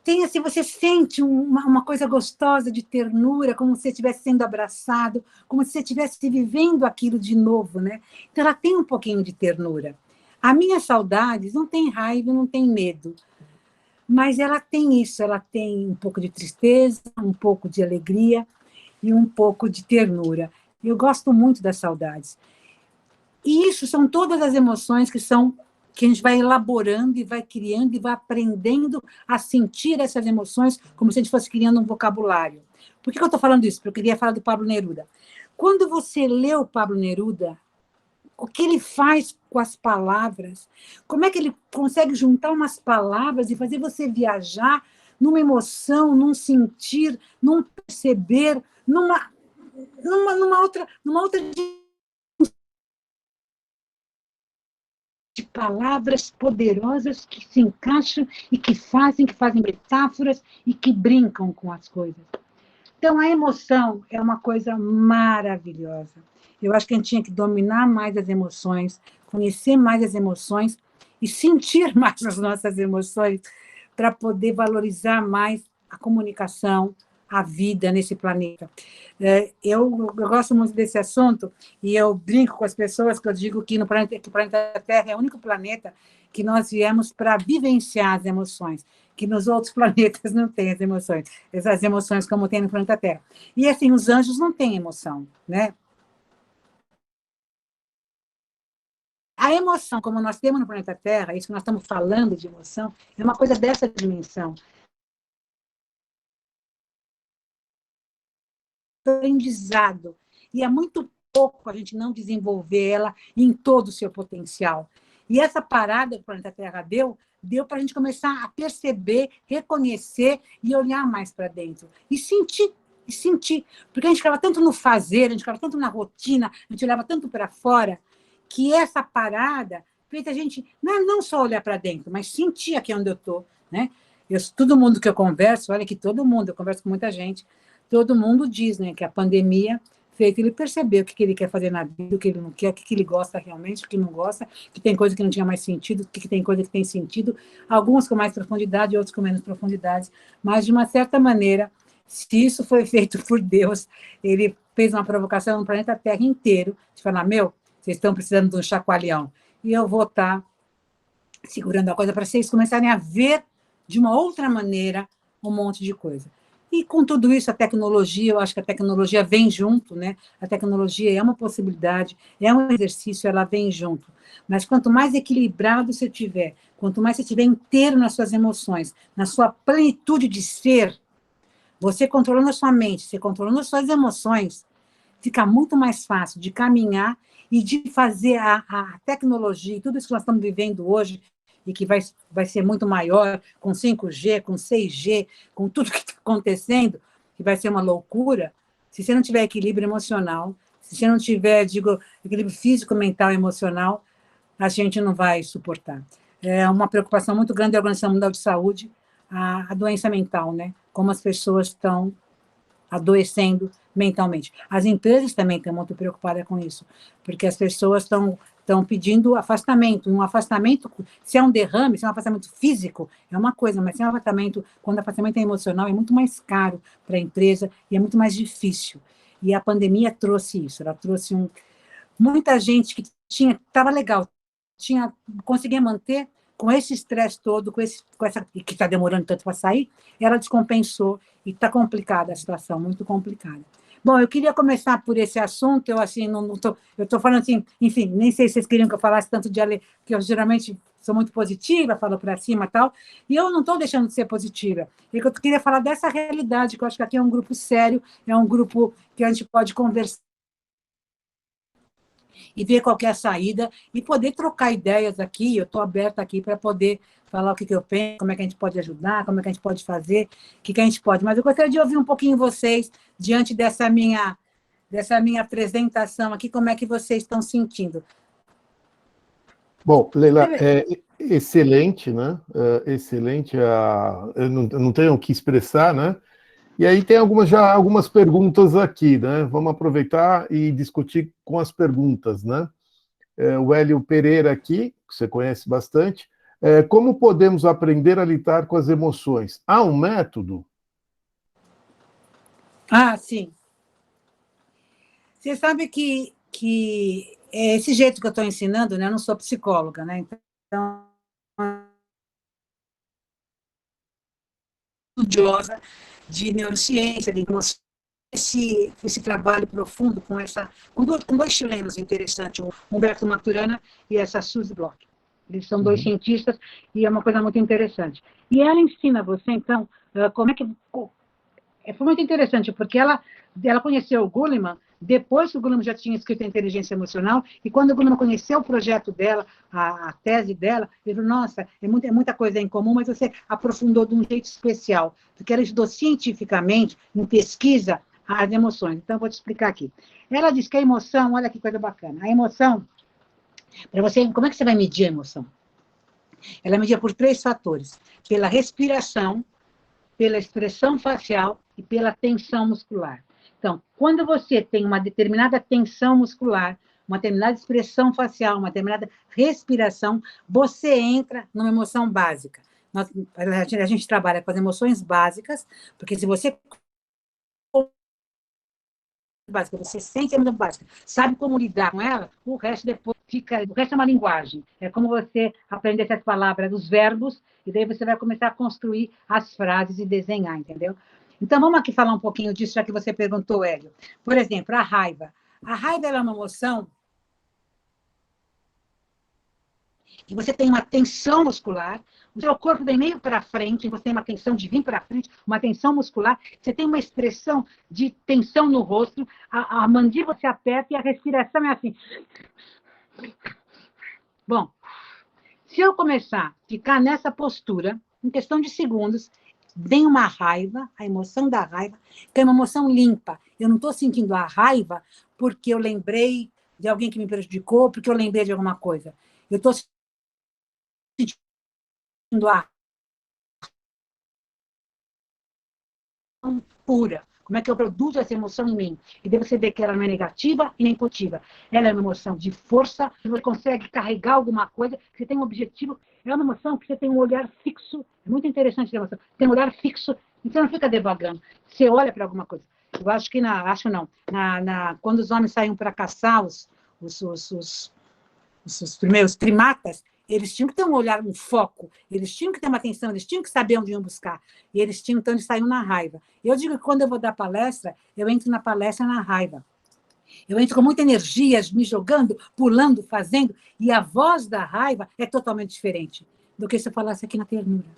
tem assim, você sente uma coisa gostosa de ternura, como se você estivesse sendo abraçado, como se você estivesse vivendo aquilo de novo, né? Então, ela tem um pouquinho de ternura. A minha saudade não tem raiva, não tem medo, mas ela tem isso, ela tem um pouco de tristeza, um pouco de alegria e um pouco de ternura. Eu gosto muito das saudades. E isso são todas as emoções que a gente vai elaborando e vai criando e vai aprendendo a sentir essas emoções como se a gente fosse criando um vocabulário. Por que eu estou falando isso? Porque eu queria falar do Pablo Neruda. Quando você lê o Pablo Neruda, o que ele faz com as palavras, como é que ele consegue juntar umas palavras e fazer você viajar numa emoção, num sentir, num perceber, numa outra de palavras poderosas que se encaixam e que fazem metáforas e que brincam com as coisas. Então, a emoção é uma coisa maravilhosa. Eu acho que a gente tinha que dominar mais as emoções, conhecer mais as emoções e sentir mais as nossas emoções para poder valorizar mais a comunicação, a vida nesse planeta. Eu gosto muito desse assunto e eu brinco com as pessoas que eu digo que o planeta Terra é o único planeta que nós viemos para vivenciar as emoções, que nos outros planetas não tem as emoções, essas emoções como tem no planeta Terra. E assim, os anjos não têm emoção, né? A emoção, como nós temos no planeta Terra, isso que nós estamos falando de emoção, é uma coisa dessa dimensão. Aprendizado. E é muito pouco a gente não desenvolver ela em todo o seu potencial. E essa parada que o planeta Terra deu para a gente começar a perceber, reconhecer e olhar mais para dentro. E sentir. Porque a gente ficava tanto no fazer, a gente ficava tanto na rotina, a gente olhava tanto para fora, que essa parada fez a gente não só olhar para dentro, mas sentir aqui onde eu estou. Né? Todo mundo que eu converso, olha que todo mundo, eu converso com muita gente, todo mundo diz, né, que a pandemia fez ele perceber o que ele quer fazer na vida, o que ele não quer, o que ele gosta realmente, o que não gosta, que tem coisa que não tinha mais sentido, que tem coisa que tem sentido, alguns com mais profundidade, outros com menos profundidade, mas, de uma certa maneira, se isso foi feito por Deus, ele fez uma provocação no planeta Terra inteiro, de falar, vocês estão precisando de um chacoalhão, e eu vou estar segurando a coisa para vocês começarem a ver de uma outra maneira um monte de coisa. E com tudo isso, a tecnologia, eu acho que a tecnologia vem junto, né? A tecnologia é uma possibilidade, é um exercício, ela vem junto. Mas quanto mais equilibrado você tiver, quanto mais você estiver inteiro nas suas emoções, na sua plenitude de ser, você controlando a sua mente, você controlando as suas emoções, fica muito mais fácil de caminhar e de fazer a tecnologia, e tudo isso que nós estamos vivendo hoje, e que vai ser muito maior, com 5G, com 6G, com tudo que está acontecendo, que vai ser uma loucura, se você não tiver equilíbrio emocional, se você não tiver, equilíbrio físico, mental e emocional, a gente não vai suportar. É uma preocupação muito grande da Organização Mundial de Saúde, a doença mental, né? Como as pessoas estão adoecendo mentalmente. As empresas também estão muito preocupadas com isso, porque as pessoas estão pedindo afastamento. Um afastamento, se é um derrame, se é um afastamento físico, é uma coisa, mas se é um afastamento, quando o afastamento é emocional, é muito mais caro para a empresa e é muito mais difícil. E a pandemia trouxe isso, ela trouxe muita gente que estava legal, conseguia manter com esse estresse todo, com essa que está demorando tanto para sair, ela descompensou e está complicada a situação, muito complicada. Bom, eu queria começar por esse assunto, eu assim, eu estou falando assim, enfim, nem sei se vocês queriam que eu falasse tanto de que eu geralmente sou muito positiva, falo para cima e tal, e eu não estou deixando de ser positiva. Eu queria falar dessa realidade, que eu acho que aqui é um grupo sério, é um grupo que a gente pode conversar e ver qual que é a saída, e poder trocar ideias aqui, eu estou aberta aqui para poder falar o que eu penso, como é que a gente pode ajudar, como é que a gente pode fazer, o que a gente pode. Mas eu gostaria de ouvir um pouquinho vocês, diante dessa minha apresentação aqui, como é que vocês estão sentindo. Bom, Leila, é excelente, né? Excelente, eu não tenho o que expressar, né? E aí tem algumas perguntas aqui, né? Vamos aproveitar e discutir com as perguntas, né? O Hélio Pereira aqui, que você conhece bastante. Como podemos aprender a lidar com as emoções? Há um método? Ah, sim. Você sabe que é esse jeito que eu estou ensinando, né? Eu não sou psicóloga, né? Então, estudiosa de neurociência, de emoção, esse trabalho profundo com dois chilenos interessantes, o Humberto Maturana e essa Suzy Bloch. Eles são dois cientistas e é uma coisa muito interessante. E ela ensina você, então, como é que... Foi muito interessante, porque ela conheceu o Goleman depois que o Goleman já tinha escrito a Inteligência Emocional, e quando o Goleman conheceu o projeto dela, a tese dela, ele falou, nossa, é muita coisa em comum, mas você aprofundou de um jeito especial, porque ela estudou cientificamente, em pesquisa, as emoções. Então, eu vou te explicar aqui. Ela diz que a emoção, olha que coisa bacana, a emoção, para você, como é que você vai medir a emoção? Ela é medida por 3 fatores, pela respiração, pela expressão facial e pela tensão muscular. Então, quando você tem uma determinada tensão muscular, uma determinada expressão facial, uma determinada respiração, você entra numa emoção básica. A gente trabalha com as emoções básicas, porque se você básica, você sente a emoção básica, sabe como lidar com ela, o resto depois o resto é uma linguagem. É como você aprender essas palavras, os verbos, e daí você vai começar a construir as frases e desenhar, entendeu? Então, vamos aqui falar um pouquinho disso, já que você perguntou, Hélio. Por exemplo, a raiva. A raiva é uma emoção que você tem uma tensão muscular, o seu corpo vem meio para frente, você tem uma tensão de vir para frente, uma tensão muscular, você tem uma expressão de tensão no rosto, a mandíbula se aperta e a respiração é assim. Bom, se eu começar a ficar nessa postura, em questão de segundos, vem uma raiva, a emoção da raiva, que é uma emoção limpa. Eu não estou sentindo a raiva porque eu lembrei de alguém que me prejudicou, porque eu lembrei de alguma coisa. Eu estou sentindo a emoção pura. Como é que eu produzo essa emoção em mim? E daí você vê que ela não é negativa e nem positiva. Ela é uma emoção de força, você consegue carregar alguma coisa, você tem um objetivo. É uma emoção que você tem um olhar fixo. É muito interessante essa emoção. Tem um olhar fixo, e você não fica devagando. Você olha para alguma coisa. Eu acho que, quando os homens saíam para caçar os primeiros primatas, eles tinham que ter um olhar, um foco, eles tinham que ter uma atenção, eles tinham que saber onde iam buscar, e então eles saíam na raiva. Eu digo que quando eu vou dar palestra, eu entro na palestra na raiva. Eu entro com muita energia, me jogando, pulando, fazendo, e a voz da raiva é totalmente diferente do que se eu falasse aqui na ternura.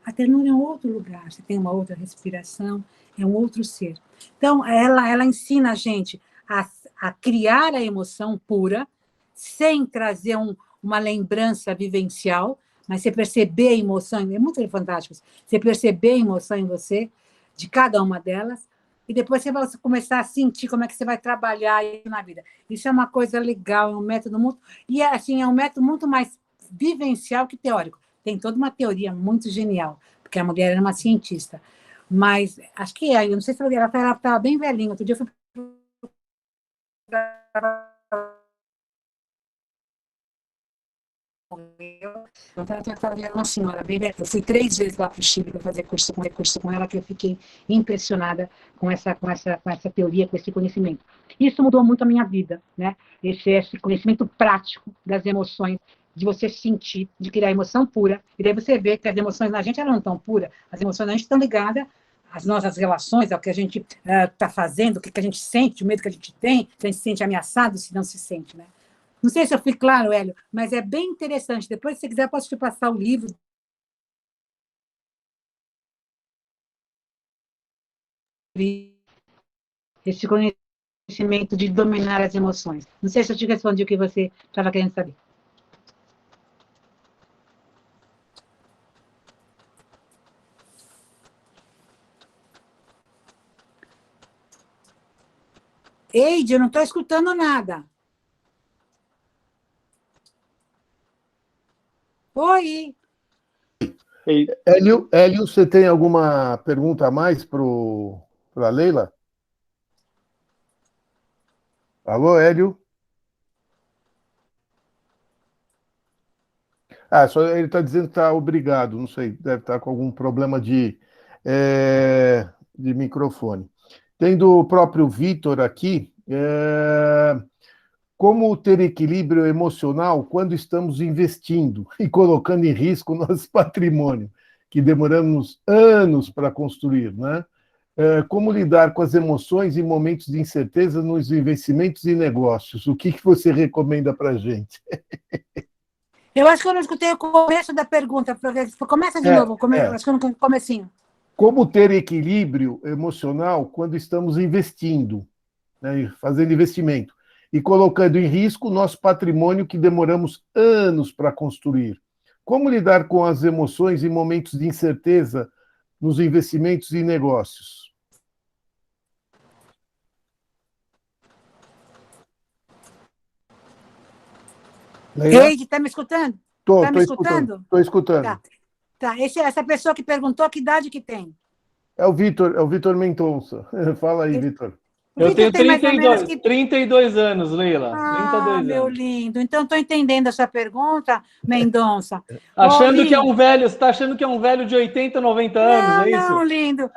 A ternura é um outro lugar, você tem uma outra respiração, é um outro ser. Então, ela ensina a gente a criar a emoção pura, sem trazer uma lembrança vivencial, mas você perceber a emoção, é muito fantástico, você perceber a emoção em você, de cada uma delas, e depois você vai começar a sentir como é que você vai trabalhar isso na vida. Isso é uma coisa legal, é um método muito... E, assim, é um método muito mais vivencial que teórico. Tem toda uma teoria muito genial, porque a mulher era uma cientista. Mas acho que eu não sei se ela estava bem velhinha. Outro dia eu fui uma senhora bem velha. Eu fui 3 vezes lá para o Chile para fazer curso com ela, que eu fiquei impressionada com essa teoria, com esse conhecimento. Isso mudou muito a minha vida, né? Esse conhecimento prático das emoções, de você sentir, de criar emoção pura. E daí você vê que as emoções na gente elas não estão puras, as emoções na gente estão ligadas às nossas relações, ao que a gente está fazendo, o que a gente sente, o medo que a gente tem, se a gente se sente ameaçado, se não se sente, né? Não sei se eu fui claro, Hélio, mas é bem interessante. Depois, se você quiser, posso te passar o livro. Esse conhecimento de dominar as emoções. Não sei se eu te respondi o que você estava querendo saber. Eide, eu não estou escutando nada. Oi. Hélio, você tem alguma pergunta a mais para a Leila? Alô, Hélio? Só ele está dizendo que está obrigado, não sei, deve estar com algum problema de microfone. Tem do próprio Vitor aqui, como ter equilíbrio emocional quando estamos investindo e colocando em risco o nosso patrimônio, que demoramos anos para construir, né? Como lidar com as emoções em momentos de incerteza nos investimentos e negócios? O que você recomenda para a gente? Eu acho que eu não escutei o começo da pergunta. Começa de novo, acho que eu não comecinho. Como ter equilíbrio emocional quando estamos investindo, né, fazendo investimento, e colocando em risco o nosso patrimônio que demoramos anos para construir? Como lidar com as emoções em momentos de incerteza nos investimentos e negócios? Eide, está me escutando? Está me escutando? Estou escutando. Tá. Essa pessoa que perguntou, que idade que tem? É o Vitor Mendonça. Fala aí, Vitor. Eu tenho 32, 32 anos, Leila. 32 meu anos. lindo. Então, estou entendendo essa pergunta, Mendonça. Achando que é um velho, você está achando que é um velho de 80, 90 anos, é isso? Não, lindo.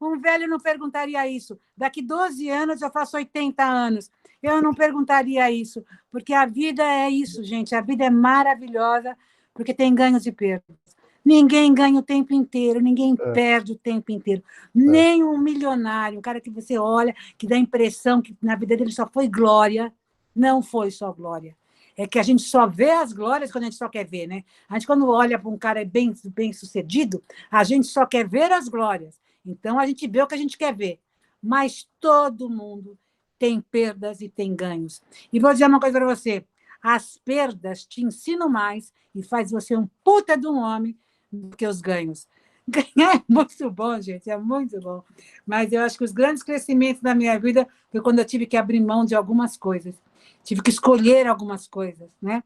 Um velho não perguntaria isso. Daqui 12 anos eu faço 80 anos. Eu não perguntaria isso, porque a vida é isso, gente. A vida é maravilhosa, porque tem ganhos e perdas. Ninguém ganha o tempo inteiro, ninguém perde o tempo inteiro. Nem um milionário, um cara que você olha, que dá a impressão que na vida dele só foi glória. Não foi só glória. É que a gente só vê as glórias quando a gente só quer ver, né? A gente, quando olha para um cara bem sucedido, a gente só quer ver as glórias. Então, a gente vê o que a gente quer ver. Mas todo mundo tem perdas e tem ganhos. E vou dizer uma coisa para você. As perdas te ensinam mais e faz você um puta de um homem do que os ganhos. Ganhar é muito bom, gente, é muito bom. Mas eu acho que os grandes crescimentos da minha vida foi quando eu tive que abrir mão de algumas coisas. Tive que escolher algumas coisas, né?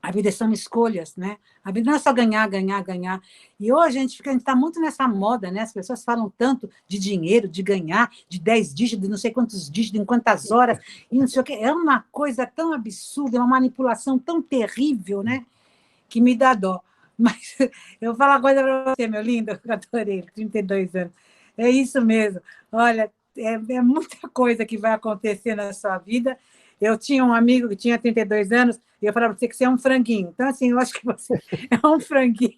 A vida são escolhas, né? A vida não é só ganhar, ganhar, ganhar. E hoje a gente está muito nessa moda, né? As pessoas falam tanto de dinheiro, de ganhar, de 10 dígitos, de não sei quantos dígitos, em quantas horas, e não sei o quê. É uma coisa tão absurda, é uma manipulação tão terrível, né? Que me dá dó. Mas eu vou falar uma coisa para você, meu lindo, eu adorei, 32 anos. É isso mesmo. Olha, é muita coisa que vai acontecer na sua vida. Eu tinha um amigo que tinha 32 anos e eu falava para você que você é um franguinho. Então, assim, eu acho que você é um franguinho.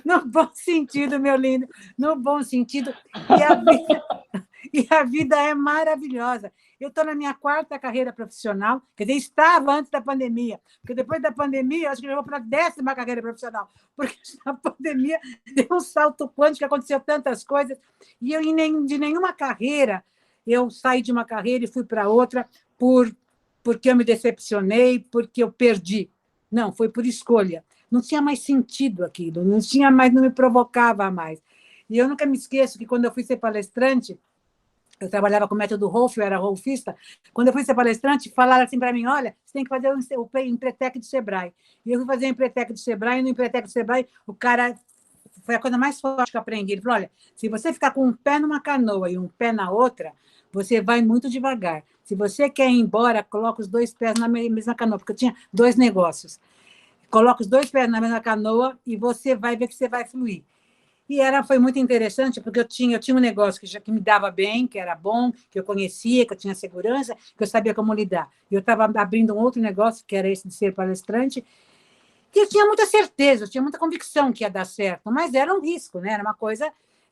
No bom sentido, meu lindo, no bom sentido. E a vida é maravilhosa. Eu estou na minha 4ª carreira profissional, quer dizer, estava antes da pandemia, porque depois da pandemia, acho que eu vou para a 10ª carreira profissional, porque na pandemia deu um salto quântico, aconteceu tantas coisas, e eu, de nenhuma carreira, eu saí de uma carreira e fui para outra porque eu me decepcionei, porque eu perdi. Não, foi por escolha. Não tinha mais sentido aquilo, não tinha mais, não me provocava mais. E eu nunca me esqueço que quando eu fui ser palestrante, eu trabalhava com o método Rolf, eu era rolfista. Quando eu fui ser palestrante, falaram assim para mim: olha, você tem que fazer o Empretec do Sebrae. E eu fui fazer o Empretec do Sebrae, e no Empretec do Sebrae, o cara foi a coisa mais forte que eu aprendi. Ele falou, olha, se você ficar com um pé numa canoa e um pé na outra, você vai muito devagar. Se você quer ir embora, coloca os 2 pés na mesma canoa, porque eu tinha 2 negócios. Coloca os 2 pés na mesma canoa e você vai ver que você vai fluir. E foi muito interessante, porque eu tinha um negócio que me dava bem, que era bom, que eu conhecia, que eu tinha segurança, que eu sabia como lidar. E eu estava abrindo um outro negócio, que era esse de ser palestrante, que eu tinha muita certeza, eu tinha muita convicção que ia dar certo, mas era um risco, né?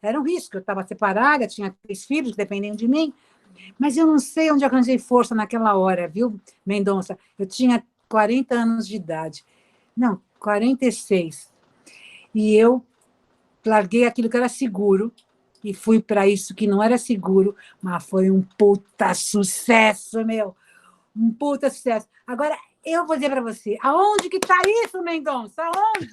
Era um risco. Eu estava separada, tinha 3 filhos que dependiam de mim, mas eu não sei onde arranjei força naquela hora, viu, Mendonça? Eu tinha 40 anos de idade. Não, 46. E eu larguei aquilo que era seguro e fui para isso que não era seguro, mas foi um puta sucesso, meu. Um puta sucesso. Agora, eu vou dizer para você, aonde que está isso, Mendonça? Aonde?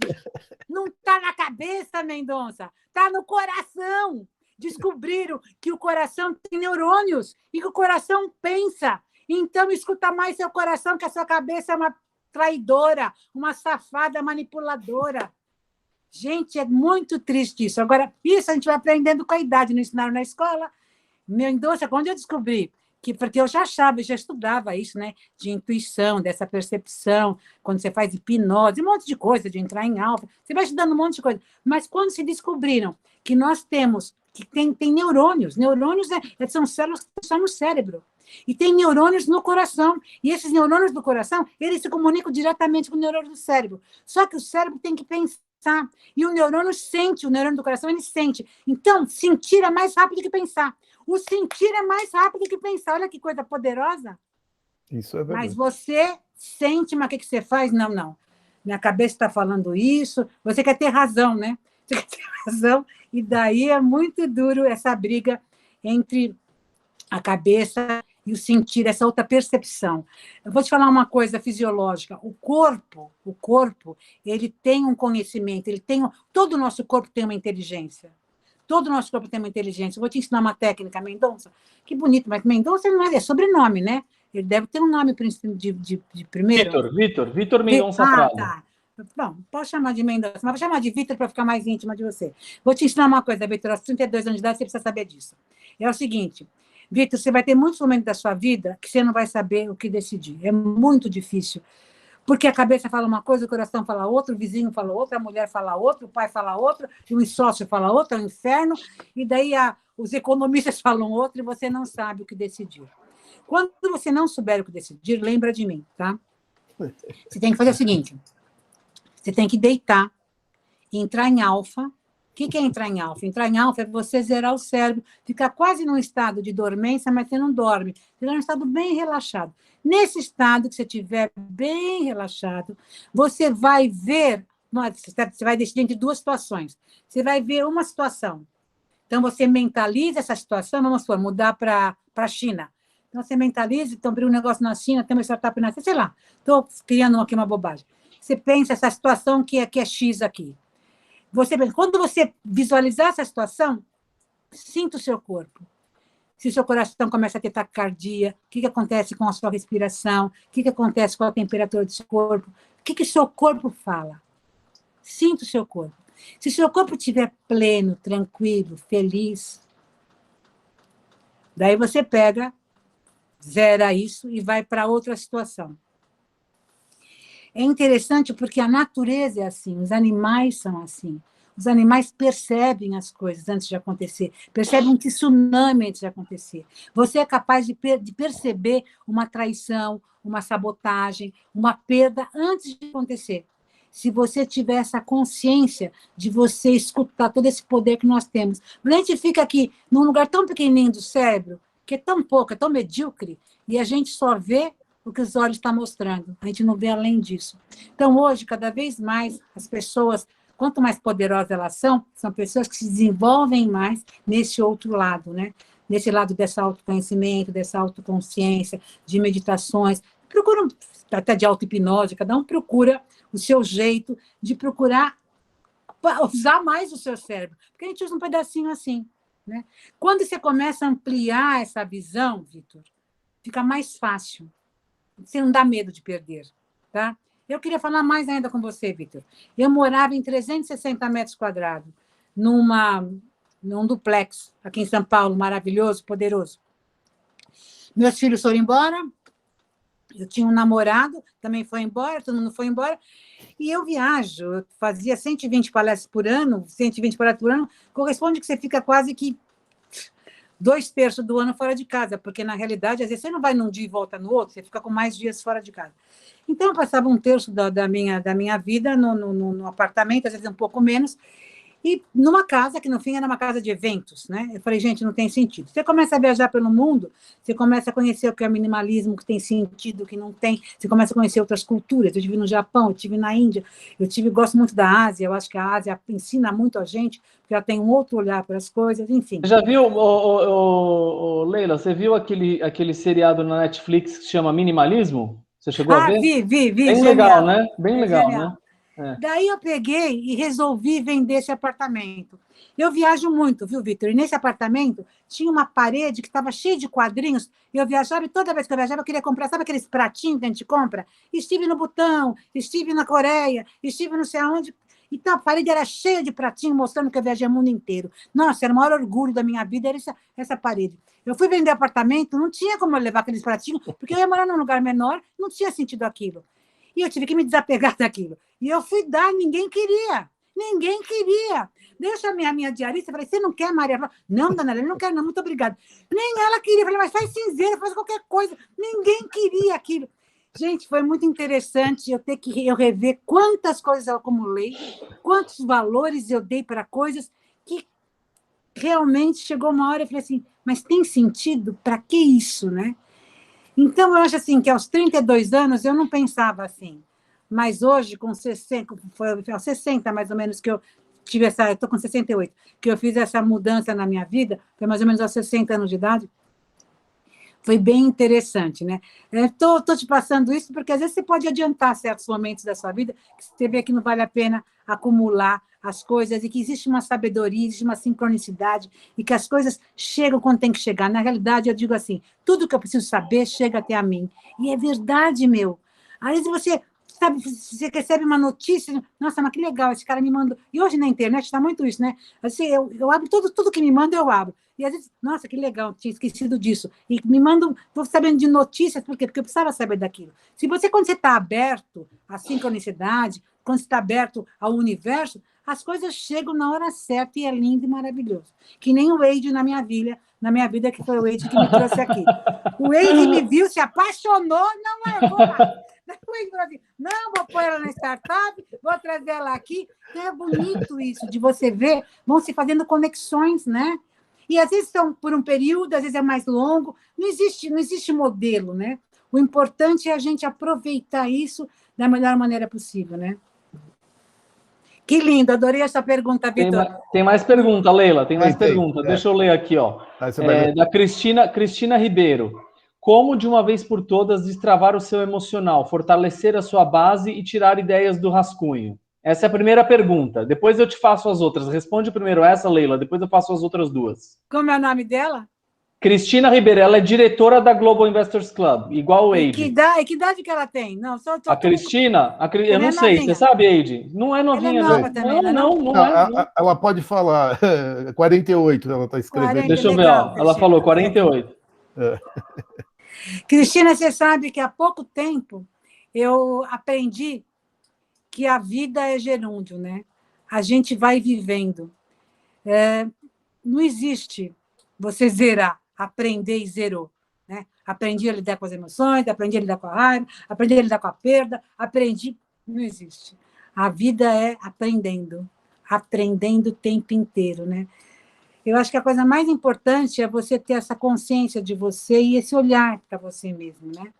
Não está na cabeça, Mendonça. Está no coração. Descobriram que o coração tem neurônios e que o coração pensa. Então, escuta mais seu coração, que a sua cabeça é uma traidora, uma safada manipuladora. Gente, é muito triste isso. Agora, isso a gente vai aprendendo com a idade, não ensinaram na escola. Mendonça, quando eu descobri porque eu já achava, eu já estudava isso, né? De intuição, dessa percepção, quando você faz hipnose, um monte de coisa, de entrar em alfa, você vai estudando um monte de coisa. Mas quando se descobriram que nós temos, que tem neurônios são células que estão no cérebro, e tem neurônios no coração, e esses neurônios do coração, eles se comunicam diretamente com o neurônio do cérebro. Só que o cérebro tem que pensar, e o neurônio sente, o neurônio do coração, ele sente. Então, sentir é mais rápido que pensar. O sentir é mais rápido que pensar. Olha que coisa poderosa. Isso é verdade. Mas você sente, mas o que você faz? Não, não. Minha cabeça está falando isso. Você quer ter razão, né? Você quer ter razão. E daí é muito duro essa briga entre a cabeça e o sentir, essa outra percepção. Eu vou te falar uma coisa fisiológica. O corpo, ele tem um conhecimento, todo o nosso corpo tem uma inteligência. Todo o nosso corpo tem uma inteligência. Eu vou te ensinar uma técnica, Mendonça. Que bonito, mas Mendonça não é sobrenome, né? Ele deve ter um nome de primeiro. Vitor Mendonça Prado. Tá. Bom, posso chamar de Mendonça, mas vou chamar de Vitor para ficar mais íntima de você. Vou te ensinar uma coisa, Vitor. Aos 32 anos de idade, você precisa saber disso. É o seguinte, Vitor, você vai ter muitos momentos da sua vida que você não vai saber o que decidir. É muito difícil. Porque a cabeça fala uma coisa, o coração fala outra, o vizinho fala outra, a mulher fala outra, o pai fala outra, e o sócio fala outra, é um inferno, e daí os economistas falam outra e você não sabe o que decidir. Quando você não souber o que decidir, lembra de mim, tá? Você tem que fazer o seguinte, você tem que deitar, entrar em alfa. O que é entrar em alfa? Entrar em alfa é você zerar o cérebro, ficar quase num estado de dormência, mas você não dorme. Você está num estado bem relaxado. Nesse estado que você estiver bem relaxado, você vai ver, você vai decidir entre 2 situações. Você vai ver uma situação. Então, você mentaliza essa situação, vamos supor, mudar para a China. Então, você mentaliza, então, abrir um negócio na China, tem uma startup na China, sei lá, estou criando aqui uma bobagem. Você pensa essa situação que é X aqui. Quando você visualizar essa situação, sinta o seu corpo. Se o seu coração começa a ter taquicardia, o que acontece com a sua respiração, o que acontece com a temperatura do seu corpo, o que o seu corpo fala. Sinta o seu corpo. Se o seu corpo estiver pleno, tranquilo, feliz, daí você zera isso e vai para outra situação. É interessante porque a natureza é assim, os animais são assim. Os animais percebem as coisas antes de acontecer, percebem um tsunami antes de acontecer. Você é capaz de perceber uma traição, uma sabotagem, uma perda antes de acontecer. Se você tiver essa consciência de você escutar todo esse poder que nós temos. A gente fica aqui num lugar tão pequenininho do cérebro, que é tão pouco, é tão medíocre, e a gente só vê o que os olhos estão mostrando. A gente não vê além disso. Então, hoje, cada vez mais, as pessoas, quanto mais poderosas elas são pessoas que se desenvolvem mais nesse outro lado, né? Nesse lado desse autoconhecimento, dessa autoconsciência, de meditações. Procuram, até de auto-hipnose, cada um procura o seu jeito de procurar usar mais o seu cérebro. Porque a gente usa um pedacinho assim, né? Quando você começa a ampliar essa visão, Vitor, fica mais fácil. Você não dá medo de perder, tá? Eu queria falar mais ainda com você, Vitor. Eu morava em 360 metros quadrados. num duplex, aqui em São Paulo, maravilhoso, poderoso. Meus filhos foram embora, eu tinha um namorado, também foi embora, todo mundo foi embora, e eu viajo, eu fazia 120 palestras por ano, 120 palestras por ano, corresponde que você fica quase que 2/3 do ano fora de casa, porque, na realidade, às vezes você não vai num dia e volta no outro, você fica com mais dias fora de casa. Então, eu passava 1/3 da minha vida no apartamento, às vezes um pouco menos, e numa casa, que no fim era uma casa de eventos, né? Eu falei, gente, não tem sentido. Você começa a viajar pelo mundo, você começa a conhecer o que é minimalismo, o que tem sentido, o que não tem, você começa a conhecer outras culturas. Eu estive no Japão, eu estive na Índia, gosto muito da Ásia, eu acho que a Ásia ensina muito a gente, porque ela tem um outro olhar para as coisas, enfim. Você já viu, Leila, você viu aquele seriado na Netflix que se chama Minimalismo? Você chegou a ver? Vi, Bem genial. legal, né? Bem legal, genial. né? É. Daí eu peguei e resolvi vender esse apartamento. Eu viajo muito, viu, Vitor? E nesse apartamento tinha uma parede que estava cheia de quadrinhos. Eu viajava e toda vez que eu viajava eu queria comprar, sabe aqueles pratinhos que a gente compra? Estive no Butão, estive na Coreia, estive não sei aonde. Então a parede era cheia de pratinhos mostrando que eu viajei o mundo inteiro. Nossa, era o maior orgulho da minha vida, era essa parede. Eu fui vender apartamento, não tinha como eu levar aqueles pratinhos, porque eu ia morar num lugar menor, não tinha sentido aquilo. E eu tive que me desapegar daquilo. E eu fui dar, ninguém queria. Ninguém queria. Daí eu chamei a minha diarista e falei, você não quer, Maria? Ela falou, não, dona Helena, não quero não, muito obrigada. Nem ela queria. Eu falei, mas faz cinzeiro, faz qualquer coisa. Ninguém queria aquilo. Gente, foi muito interessante eu rever quantas coisas eu acumulei, quantos valores eu dei para coisas que realmente chegou uma hora e eu falei assim, mas tem sentido? Para que isso, né? Então, eu acho assim, que aos 32 anos eu não pensava assim. Mas hoje, com 60, foi aos 60 mais ou menos que eu tive essa... Eu estou com 68, que eu fiz essa mudança na minha vida, foi mais ou menos aos 60 anos de idade. Foi bem interessante, né? Estou te passando isso porque às vezes você pode adiantar certos momentos da sua vida, que você vê que não vale a pena acumular as coisas e que existe uma sabedoria, existe uma sincronicidade e que as coisas chegam quando tem que chegar. Na realidade, eu digo assim, tudo que eu preciso saber chega até a mim. E é verdade, meu. Às vezes você recebe uma notícia, nossa, mas que legal, esse cara me mandou. E hoje na internet está muito isso, né? Assim, eu abro tudo que me manda, eu abro. E às vezes, nossa, que legal, tinha esquecido disso. E me mandam, vou sabendo de notícias, por quê? Porque eu precisava saber daquilo. Quando você está aberto à sincronicidade, quando você está aberto ao universo, as coisas chegam na hora certa e é lindo e maravilhoso. Que nem o Wade na minha vida, que foi o Wade que me trouxe aqui. O Wade me viu, se apaixonou, não largou mais. O Wade falou assim, não, vou pôr ela na startup, vou trazer ela aqui. Então, é bonito isso, de você ver, vão se fazendo conexões, né? E às vezes são por um período, às vezes é mais longo, não existe modelo, né? O importante é a gente aproveitar isso da melhor maneira possível, né? Que lindo, adorei essa pergunta, Vitor. Tem mais pergunta, Leila, tem mais pergunta. Deixa eu ler aqui, ó. Da Cristina Ribeiro. Como, de uma vez por todas, destravar o seu emocional, fortalecer a sua base e tirar ideias do rascunho? Essa é a primeira pergunta. Depois eu te faço as outras. Responde primeiro essa, Leila, depois eu faço as outras duas. Como é o nome dela? Cristina Ribeiro, ela é diretora da Global Investors Club, igual o Eide. Que idade que ela tem? Não, a Cristina, eu não sei, você sabe, Eide? Não é novinha, ela é nova também, não é. Ela pode falar, 48 ela está escrevendo. 40, deixa eu ver, ó. Ela falou 48. Cristina, você sabe que há pouco tempo eu aprendi que a vida é gerúndio, né? A gente vai vivendo. Não existe você zerar, aprender e zerou. Né? Aprendi a lidar com as emoções, aprendi a lidar com a raiva, aprendi a lidar com a perda, não existe. A vida é aprendendo o tempo inteiro. Né? Eu acho que a coisa mais importante é você ter essa consciência de você e esse olhar para você mesmo. Né?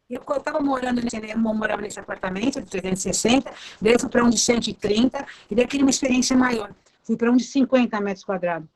Eu estava morando nesse apartamento de 360, daí eu fui para um de 130, e daí eu queria uma experiência maior. Fui para um de 50 metros quadrados.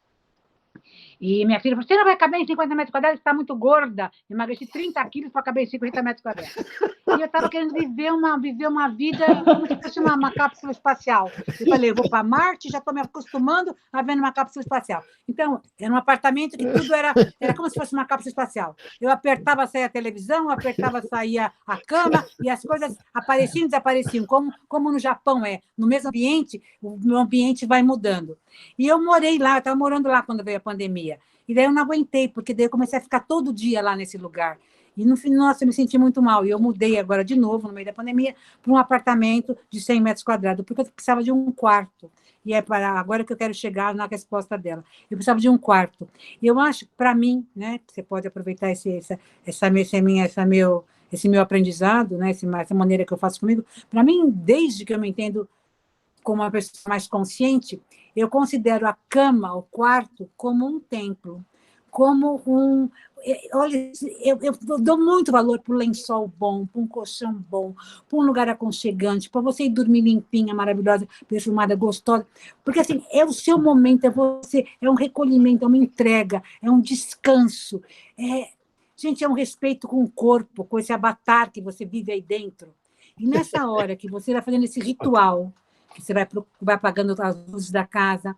E minha filha falou, você não vai caber em 50 metros quadrados, você está muito gorda. Emagreci 30 quilos para caber em 50 metros quadrados. E eu estava querendo viver uma vida como se fosse uma cápsula espacial. Eu falei, eu vou para Marte, já estou me acostumando a ver uma cápsula espacial. Então, era um apartamento que tudo era como se fosse uma cápsula espacial. Eu apertava, saía a televisão, apertava, saía a cama, e as coisas apareciam e desapareciam, como no Japão é. No mesmo ambiente, o meu ambiente vai mudando. E eu morei lá, eu estava morando lá quando veio a pandemia. E daí eu não aguentei, porque daí eu comecei a ficar todo dia lá nesse lugar. E no fim, nossa, eu me senti muito mal. E eu mudei agora de novo, no meio da pandemia, para um apartamento de 100 metros quadrados, porque eu precisava de um quarto. E é para agora que eu quero chegar na resposta dela. Eu precisava de um quarto. E eu acho, para mim, né, você pode aproveitar esse meu aprendizado, né, essa maneira que eu faço comigo. Para mim, desde que eu me entendo como uma pessoa mais consciente, eu considero a cama, o quarto, como um templo, como um... Olha, eu dou muito valor para um lençol bom, para um colchão bom, para um lugar aconchegante, para você ir dormir limpinha, maravilhosa, perfumada, gostosa, porque assim, é o seu momento, é um recolhimento, é uma entrega, é um descanso, gente, é um respeito com o corpo, com esse avatar que você vive aí dentro. E nessa hora que você vai fazendo esse ritual, que você vai apagando as luzes da casa,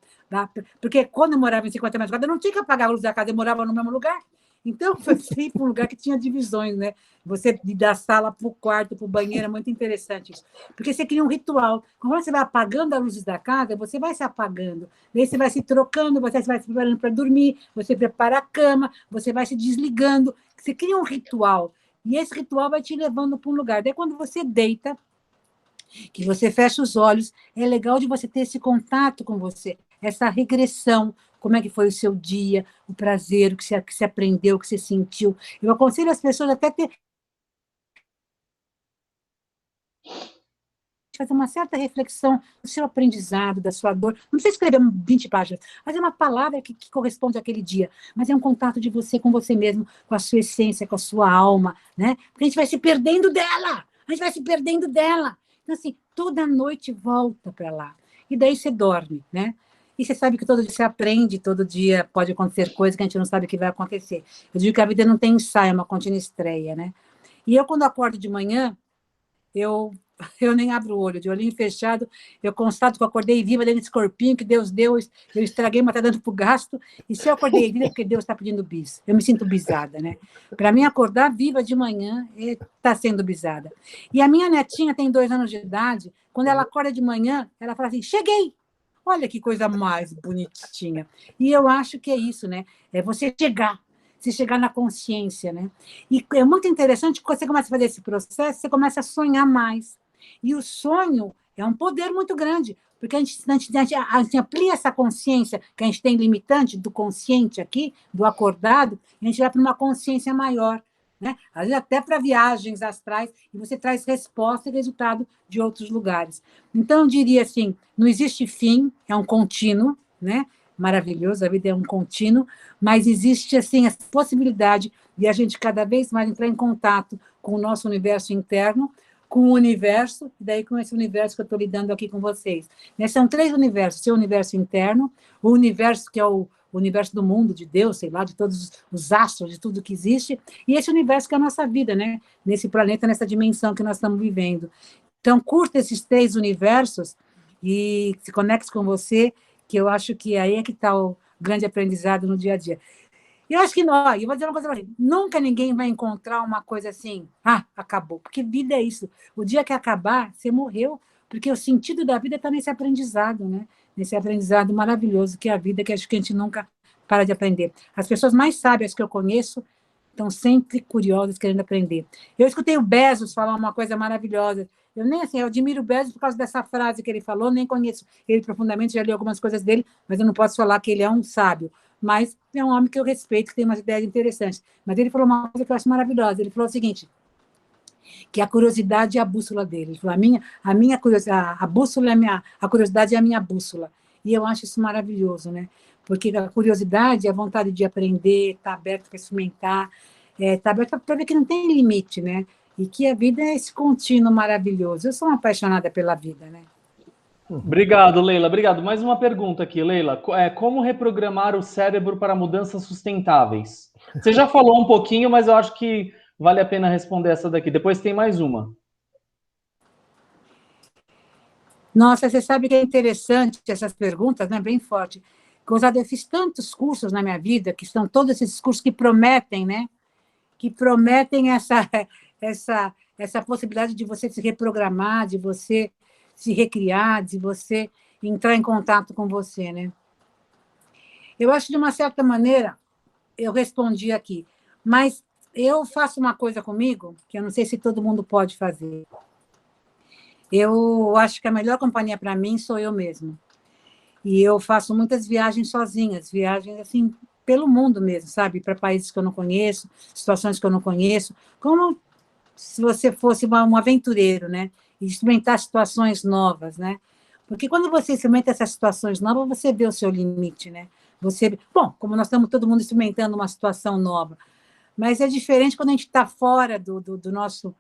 porque quando eu morava em 50 metros quadrados, eu não tinha que apagar a luz da casa, eu morava no mesmo lugar. Então, foi sempre um lugar que tinha divisões, né? Você da sala para o quarto, para o banheiro, é muito interessante isso. Porque você cria um ritual. Quando você vai apagando as luzes da casa, você vai se apagando. Daí você vai se trocando, você vai se preparando para dormir, você prepara a cama, você vai se desligando. Você cria um ritual. E esse ritual vai te levando para um lugar. Daí, quando você deita, que você fecha os olhos, é legal de você ter esse contato com você, essa regressão, como é que foi o seu dia, o prazer, o que você aprendeu, o que você sentiu. Eu aconselho as pessoas até ter fazer uma certa reflexão do seu aprendizado, da sua dor. Não precisa escrever 20 páginas, mas é uma palavra que corresponde àquele dia, mas é um contato de você com você mesmo, com a sua essência, com a sua alma, né? Porque a gente vai se perdendo dela, Então, assim, toda noite volta para lá. E daí você dorme, né? E você sabe que todo dia você aprende, todo dia pode acontecer coisa que a gente não sabe o que vai acontecer. Eu digo que a vida não tem ensaio, é uma contínua estreia, né? E eu, quando acordo de manhã, eu nem abro o olho, de olhinho fechado, eu constato que eu acordei viva dentro desse corpinho que Deus deu, eu estraguei, mas está dando para o gasto, e se eu acordei viva é porque Deus está pedindo bis. Eu me sinto bisada, né? Para mim, acordar viva de manhã está sendo bisada. E a minha netinha tem 2 anos de idade, quando ela acorda de manhã, ela fala assim, cheguei! Olha que coisa mais bonitinha. E eu acho que é isso, né? É você chegar na consciência, né? E é muito interessante que quando você começa a fazer esse processo, você começa a sonhar mais. E o sonho é um poder muito grande, porque a gente amplia essa consciência que a gente tem limitante do consciente aqui, do acordado, e a gente vai para uma consciência maior, né? Às vezes até para viagens astrais, e você traz resposta e resultado de outros lugares. Então, eu diria assim, não existe fim, é um contínuo, né? Maravilhoso, a vida é um contínuo, mas existe assim essa possibilidade de a gente cada vez mais entrar em contato com o nosso universo interno, com o universo, e daí com esse universo que eu estou lidando aqui com vocês. São 3 universos, seu universo interno, o universo que é o universo do mundo, de Deus, sei lá, de todos os astros, de tudo que existe, e esse universo que é a nossa vida, né? Nesse planeta, nessa dimensão que nós estamos vivendo. Então, curta esses 3 universos e se conecte com você, que eu acho que aí é que está o grande aprendizado no dia a dia. Eu acho que não, eu vou dizer uma coisa para você, nunca ninguém vai encontrar uma coisa assim, acabou, porque vida é isso. O dia que acabar, você morreu, porque o sentido da vida está nesse aprendizado, né? Nesse aprendizado maravilhoso que é a vida, que acho que a gente nunca para de aprender. As pessoas mais sábias que eu conheço estão sempre curiosas, querendo aprender. Eu escutei o Bezos falar uma coisa maravilhosa. Eu admiro o Bezos por causa dessa frase que ele falou, nem conheço ele profundamente, já li algumas coisas dele, mas eu não posso falar que ele é um sábio. Mas é um homem que eu respeito, que tem umas ideias interessantes. Mas ele falou uma coisa que eu acho maravilhosa. Ele falou o seguinte, que a curiosidade é a bússola dele. Ele falou, a minha curiosidade, a bússola é a curiosidade é a minha bússola. E eu acho isso maravilhoso, né? Porque a curiosidade, a vontade de aprender, estar aberto para experimentar, estar aberto para ver que não tem limite, né? E que a vida é esse contínuo maravilhoso. Eu sou uma apaixonada pela vida, né? Obrigado, Leila. Obrigado. Mais uma pergunta aqui, Leila. Como reprogramar o cérebro para mudanças sustentáveis? Você já falou um pouquinho, mas eu acho que vale a pena responder essa daqui. Depois tem mais uma. Nossa, você sabe que é interessante essas perguntas, né? Bem forte. Eu fiz tantos cursos na minha vida, que são todos esses cursos que prometem, né? Que prometem essa possibilidade de você se reprogramar, de você se recriar, de você entrar em contato com você, né? Eu acho, de uma certa maneira, eu respondi aqui, mas eu faço uma coisa comigo que eu não sei se todo mundo pode fazer. Eu acho que a melhor companhia para mim sou eu mesma. E eu faço muitas viagens sozinhas, viagens assim pelo mundo mesmo, sabe? Para países que eu não conheço, situações que eu não conheço, como se você fosse um aventureiro, né? E experimentar situações novas, né? Porque quando você experimenta essas situações novas, você vê o seu limite, né? Bom, como nós estamos todo mundo experimentando uma situação nova, mas é diferente quando a gente está fora do nosso,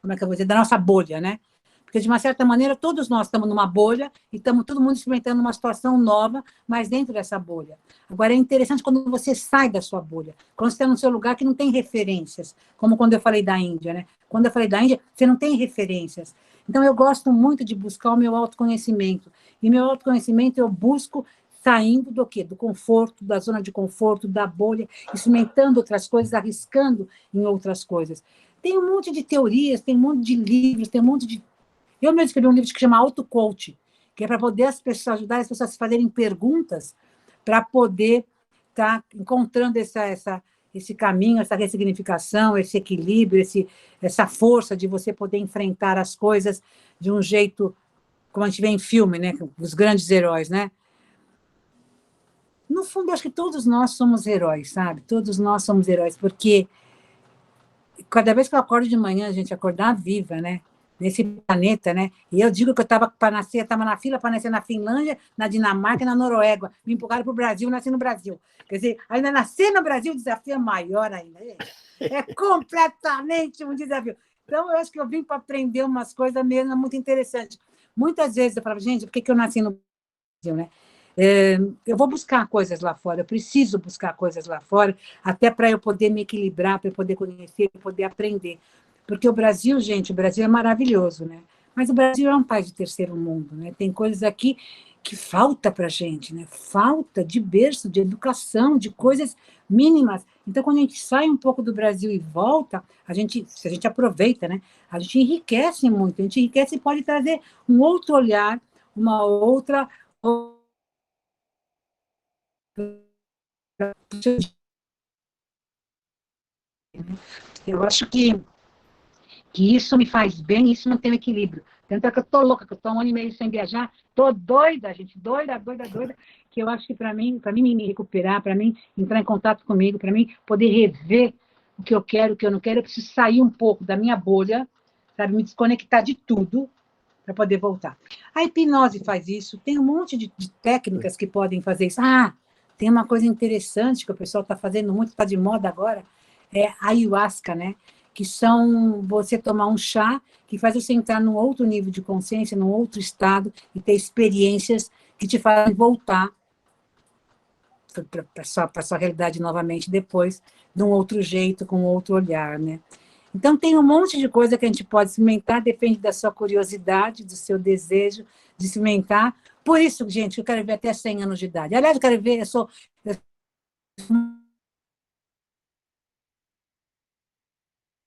como é que eu vou dizer, da nossa bolha, né? Porque, de uma certa maneira, todos nós estamos numa bolha e estamos todo mundo experimentando uma situação nova, mas dentro dessa bolha. Agora, é interessante quando você sai da sua bolha, quando você está no seu lugar que não tem referências, como quando eu falei da Índia, né? Quando eu falei da Índia, você não tem referências. Então, eu gosto muito de buscar o meu autoconhecimento. E meu autoconhecimento eu busco saindo do quê? Do conforto, da zona de conforto, da bolha, experimentando outras coisas, arriscando em outras coisas. Tem um monte de teorias, tem um monte de livros, tem um monte de... Eu mesmo escrevi um livro que chama Auto-Coach, que é para poder ajudar as pessoas a fazerem perguntas para poder estar encontrando esse caminho, essa ressignificação, esse equilíbrio, essa força de você poder enfrentar as coisas de um jeito, como a gente vê em filme, né? Os grandes heróis, né? No fundo, acho que todos nós somos heróis, sabe? Todos nós somos heróis, porque cada vez que eu acordo de manhã, a gente acordar viva, né? Nesse planeta, né? E eu digo que eu estava na fila para nascer na Finlândia, na Dinamarca e na Noruega. Me empurraram para o Brasil, nasci no Brasil. Quer dizer, ainda nascer no Brasil, o desafio é maior ainda. É completamente um desafio. Então, eu acho que eu vim para aprender umas coisas mesmo muito interessantes. Muitas vezes eu falava, gente, por que eu nasci no Brasil, né? Eu vou buscar coisas lá fora, eu preciso buscar coisas lá fora, até para eu poder me equilibrar, para eu poder conhecer, para eu poder aprender. Porque o Brasil, gente, o Brasil é maravilhoso, né? Mas o Brasil é um país de terceiro mundo, né? Tem coisas aqui que falta para a gente, né? Falta de berço, de educação, de coisas mínimas. Então, quando a gente sai um pouco do Brasil e volta, se a gente aproveita, né? A gente enriquece muito, a gente enriquece e pode trazer um outro olhar, uma outra... Eu acho que isso me faz bem, isso mantém o equilíbrio. Tanto é que eu estou louca, que eu estou 1 ano e meio sem viajar, estou doida, gente, doida, que eu acho que para mim me recuperar, para mim entrar em contato comigo, para mim poder rever o que eu quero, o que eu não quero, eu preciso sair um pouco da minha bolha, sabe, me desconectar de tudo para poder voltar. A hipnose faz isso, tem um monte de técnicas que podem fazer isso. Tem uma coisa interessante que o pessoal está fazendo muito, está de moda agora, é a ayahuasca, né? Que são você tomar um chá que faz você entrar num outro nível de consciência, num outro estado, e ter experiências que te fazem voltar para a sua realidade novamente depois, de um outro jeito, com outro olhar, né? Então, tem um monte de coisa que a gente pode experimentar, depende da sua curiosidade, do seu desejo de experimentar. Por isso, gente, eu quero ver até 100 anos de idade. Aliás, eu quero ver, eu sou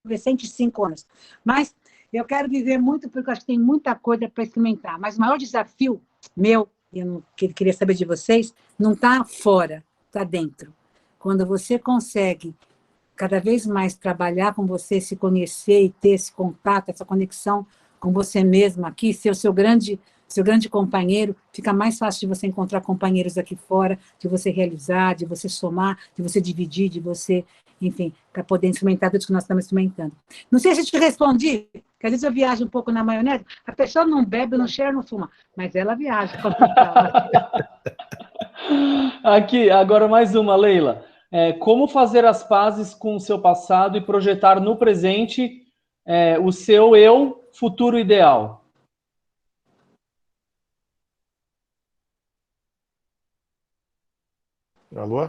105 anos. Mas eu quero viver muito, porque eu acho que tem muita coisa para experimentar. Mas o maior desafio meu, queria saber de vocês, não está fora, está dentro. Quando você consegue cada vez mais trabalhar com você, se conhecer e ter esse contato, essa conexão com você mesmo aqui, ser o seu grande companheiro, fica mais fácil de você encontrar companheiros aqui fora, de você realizar, de você somar, de você dividir, de você, enfim, para poder experimentar tudo que nós estamos experimentando. Não sei se eu te respondi, porque às vezes eu viajo um pouco na maionese, a pessoa não bebe, não cheira, não fuma, mas ela viaja. Aqui, agora mais uma, Leila. Como fazer as pazes com o seu passado e projetar no presente o seu eu futuro ideal? Alô?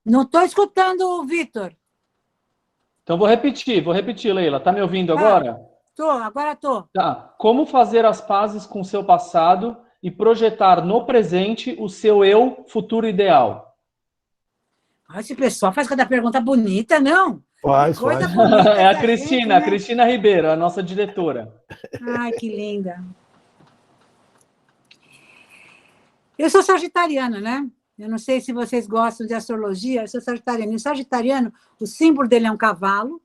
Não estou escutando, Vitor. Então vou repetir, Leila. Tá me ouvindo agora? Agora estou. Tá. Como fazer as pazes com o seu passado e projetar no presente o seu eu futuro ideal? Esse pessoal faz cada pergunta bonita, não? Faz, Coisa faz. bonita É a essa Cristina, gente, a né? Cristina Ribeiro, a nossa diretora. Ai, que linda. Eu sou sagitariana, né? Eu não sei se vocês gostam de astrologia, eu sou sagitariana. E o sagitariano, o símbolo dele é um cavalo,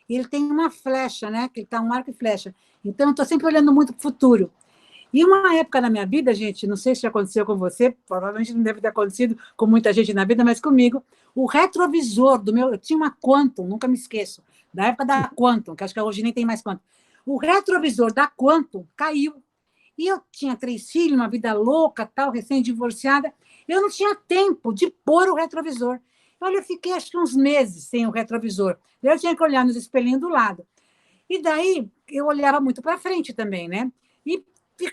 e ele tem uma flecha, né? Que ele está um arco e flecha. Então, eu estou sempre olhando muito para o futuro. E uma época na minha vida, gente, não sei se já aconteceu com você, provavelmente não deve ter acontecido com muita gente na vida, mas comigo, o retrovisor do meu... Eu tinha uma Quantum, nunca me esqueço, da época da Quantum, que acho que hoje nem tem mais Quantum. O retrovisor da Quantum caiu. E eu tinha 3 filhos, uma vida louca, tal, recém-divorciada. Eu não tinha tempo de pôr o retrovisor. Olha, eu fiquei acho que uns meses sem o retrovisor. Eu tinha que olhar nos espelhinhos do lado. E daí eu olhava muito para frente também, né? E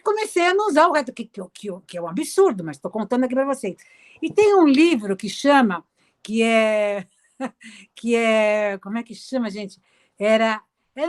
comecei a não usar o retrovisor, que é um absurdo, mas estou contando aqui para vocês. E tem um livro que chama, que é... Como é que chama, gente? Era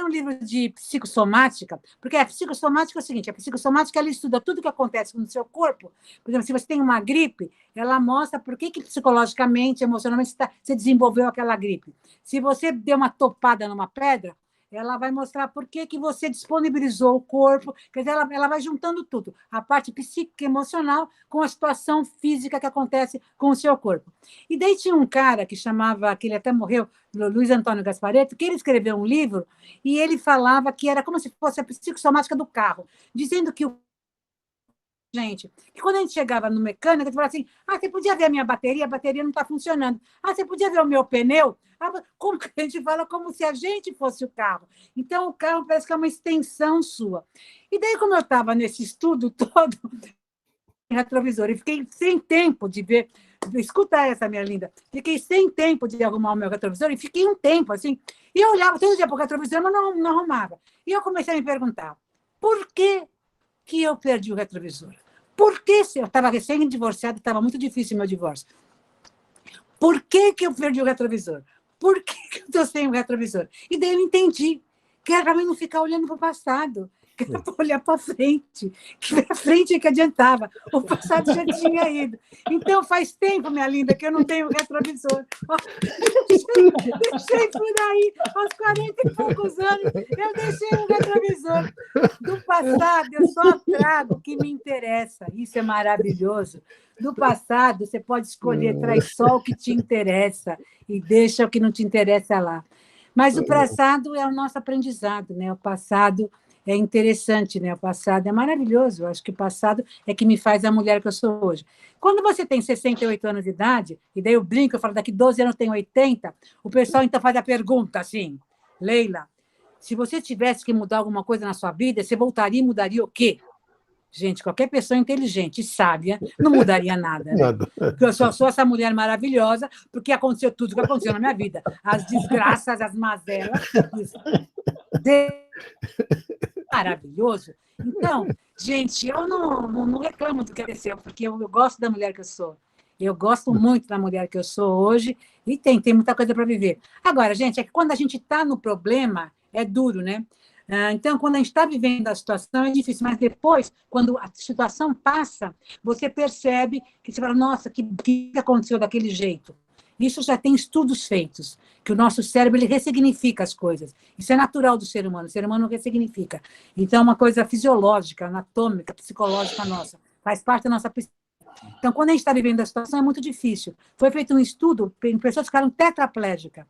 um livro de psicossomática, porque a psicossomática é o seguinte, a psicossomática ela estuda tudo o que acontece no seu corpo. Por exemplo, se você tem uma gripe, ela mostra por que psicologicamente, emocionalmente, você desenvolveu aquela gripe. Se você deu uma topada numa pedra, ela vai mostrar por que você disponibilizou o corpo, quer dizer, ela vai juntando tudo, a parte psíquica e emocional com a situação física que acontece com o seu corpo. E daí tinha um cara que chamava, que ele até morreu, Luiz Antônio Gasparetto, que ele escreveu um livro e ele falava que era como se fosse a psicossomática do carro, dizendo que gente, que quando a gente chegava no mecânico, ele falava assim, você podia ver a minha bateria? A bateria não está funcionando. Você podia ver o meu pneu? Como que a gente fala? Como se a gente fosse o carro. Então, o carro parece que é uma extensão sua. E daí, como eu estava nesse estudo todo, retrovisor, e fiquei sem tempo de ver, escuta essa, minha linda, fiquei sem tempo de arrumar o meu retrovisor, e fiquei um tempo, assim, e eu olhava todo dia para o retrovisor, mas não arrumava. E eu comecei a me perguntar, por que eu perdi o retrovisor? Por que eu estava recém-divorciada, estava muito difícil o meu divórcio? Por que eu perdi o retrovisor? Por que eu estou sem o retrovisor? E daí eu entendi que era para mim não ficar olhando para o passado, que era para olhar para frente, que para frente é que adiantava. O passado já tinha ido. Então, faz tempo, minha linda, que eu não tenho retrovisor. Deixei por aí, aos 40 e poucos anos, eu deixei o retrovisor. Do passado, eu só trago o que me interessa. Isso é maravilhoso. Do passado, você pode escolher, traz só o que te interessa e deixa o que não te interessa lá. Mas o passado é o nosso aprendizado, né? O passado é interessante, né? O passado é maravilhoso. Eu acho que o passado é que me faz a mulher que eu sou hoje. Quando você tem 68 anos de idade, e daí eu brinco, eu falo, daqui 12 anos eu tenho 80, o pessoal então faz a pergunta assim, Leila, se você tivesse que mudar alguma coisa na sua vida, você voltaria e mudaria o quê? Gente, qualquer pessoa inteligente e sábia não mudaria nada, né? Porque eu só sou essa mulher maravilhosa, porque aconteceu tudo o que aconteceu na minha vida. As desgraças, as mazelas. Maravilhoso. Então, gente, eu não reclamo do que aconteceu, porque eu gosto da mulher que eu sou. Eu gosto muito da mulher que eu sou hoje e tem muita coisa para viver. Agora, gente, é que quando a gente está no problema, é duro, né? Então, quando a gente está vivendo a situação, é difícil, mas depois, quando a situação passa, você percebe que você fala, nossa, que aconteceu daquele jeito? Isso já tem estudos feitos, que o nosso cérebro ele ressignifica as coisas. Isso é natural do ser humano, o ser humano ressignifica. Então, é uma coisa fisiológica, anatômica, psicológica nossa, faz parte da nossa psique. Então, quando a gente está vivendo a situação, é muito difícil. Foi feito um estudo em pessoas que ficaram tetraplégicas.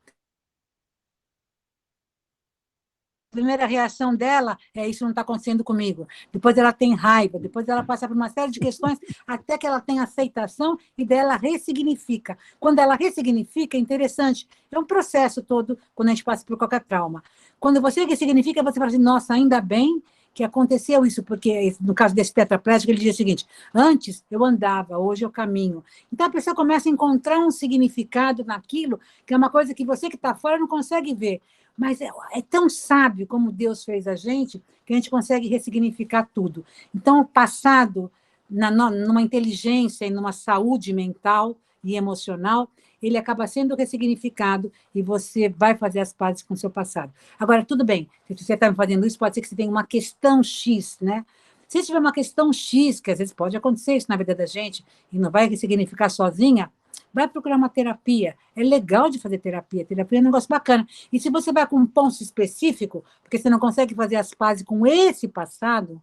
A primeira reação dela é isso não está acontecendo comigo. Depois ela tem raiva, depois ela passa por uma série de questões até que ela tem aceitação e daí ela ressignifica. Quando ela ressignifica, é interessante. É um processo todo quando a gente passa por qualquer trauma. Quando você ressignifica, você fala assim, nossa, ainda bem que aconteceu isso, porque no caso desse tetraplégico, ele diz o seguinte, antes eu andava, hoje eu caminho. Então a pessoa começa a encontrar um significado naquilo, que é uma coisa que você que está fora não consegue ver. Mas é tão sábio como Deus fez a gente, que a gente consegue ressignificar tudo. Então, o passado, numa inteligência e numa saúde mental, e emocional, ele acaba sendo ressignificado e você vai fazer as pazes com o seu passado. Agora, tudo bem, se você está fazendo isso, pode ser que você tenha uma questão X, né? Se tiver uma questão X, que às vezes pode acontecer isso na vida da gente, e não vai ressignificar sozinha, vai procurar uma terapia. É legal de fazer terapia. Terapia é um negócio bacana. E se você vai com um ponto específico, porque você não consegue fazer as pazes com esse passado,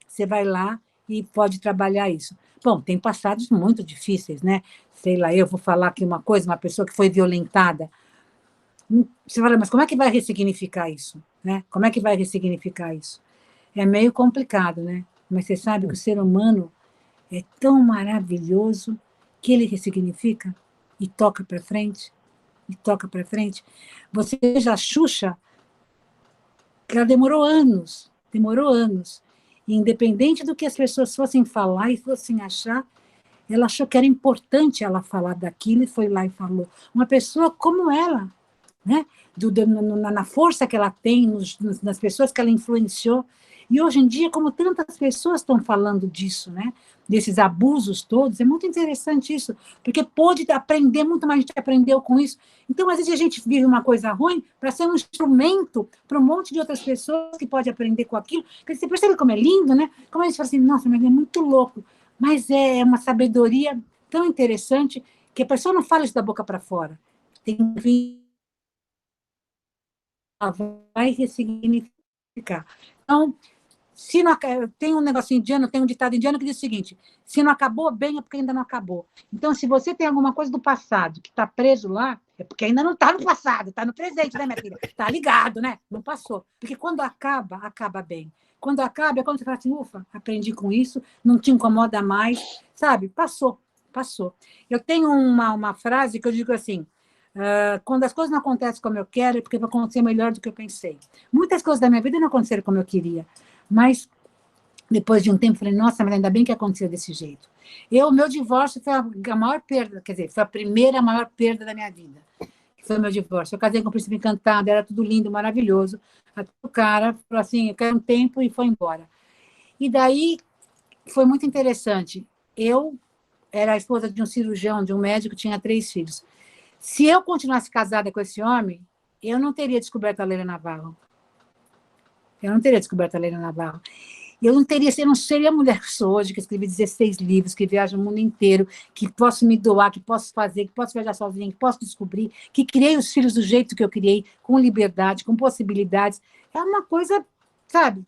você vai lá e pode trabalhar isso. Bom, tem passados muito difíceis, né? Sei lá, eu vou falar aqui uma coisa, uma pessoa que foi violentada. Você fala, mas como é que vai ressignificar isso? Né? Como é que vai ressignificar isso? É meio complicado, né? Mas você sabe que o ser humano é tão maravilhoso que ele ressignifica e toca para frente, e toca para frente. Você veja a Xuxa, que ela demorou anos, e independente do que as pessoas fossem falar e fossem achar, ela achou que era importante ela falar daquilo e foi lá e falou. Uma pessoa como ela, né? Na força que ela tem, nas pessoas que ela influenciou. E hoje em dia, como tantas pessoas estão falando disso, né? Desses abusos todos, é muito interessante isso, porque pôde aprender muito mais, a gente aprendeu com isso. Então, às vezes, a gente vive uma coisa ruim para ser um instrumento para um monte de outras pessoas que pode aprender com aquilo. Porque você percebe como é lindo, né? Como a gente fala assim, nossa, mas é muito louco. Mas é uma sabedoria tão interessante que a pessoa não fala isso da boca para fora. Tem que vir, vai ressignificar. Então, se não, tem um negocinho indiano, tem um ditado indiano que diz o seguinte: se não acabou bem, é porque ainda não acabou. Então, se você tem alguma coisa do passado que está preso lá, é porque ainda não está no passado, está no presente, né, minha filha? Está ligado, né? Não passou. Porque quando acaba, acaba bem. Quando acaba, é quando você fala assim, ufa, aprendi com isso, não te incomoda mais, sabe? Passou, passou. Eu tenho uma frase que eu digo assim, quando as coisas não acontecem como eu quero, é porque vai acontecer melhor do que eu pensei. Muitas coisas da minha vida não aconteceram como eu queria, mas depois de um tempo, falei, nossa, mas ainda bem que aconteceu desse jeito. Meu divórcio foi a maior perda, quer dizer, foi a primeira maior perda da minha vida. Foi o meu divórcio. Eu casei com um príncipe encantado, era tudo lindo, maravilhoso. Até o cara falou assim, eu quero um tempo e foi embora. E daí foi muito interessante. Eu era a esposa de um cirurgião, de um médico, tinha 3 filhos. Se eu continuasse casada com esse homem, eu não teria descoberto a Leila Navarro. Eu não seria a mulher que sou hoje, que escrevi 16 livros, que viajo o mundo inteiro, que posso me doar, que posso fazer, que posso viajar sozinha, que posso descobrir, que criei os filhos do jeito que eu criei, com liberdade, com possibilidades. É uma coisa, sabe?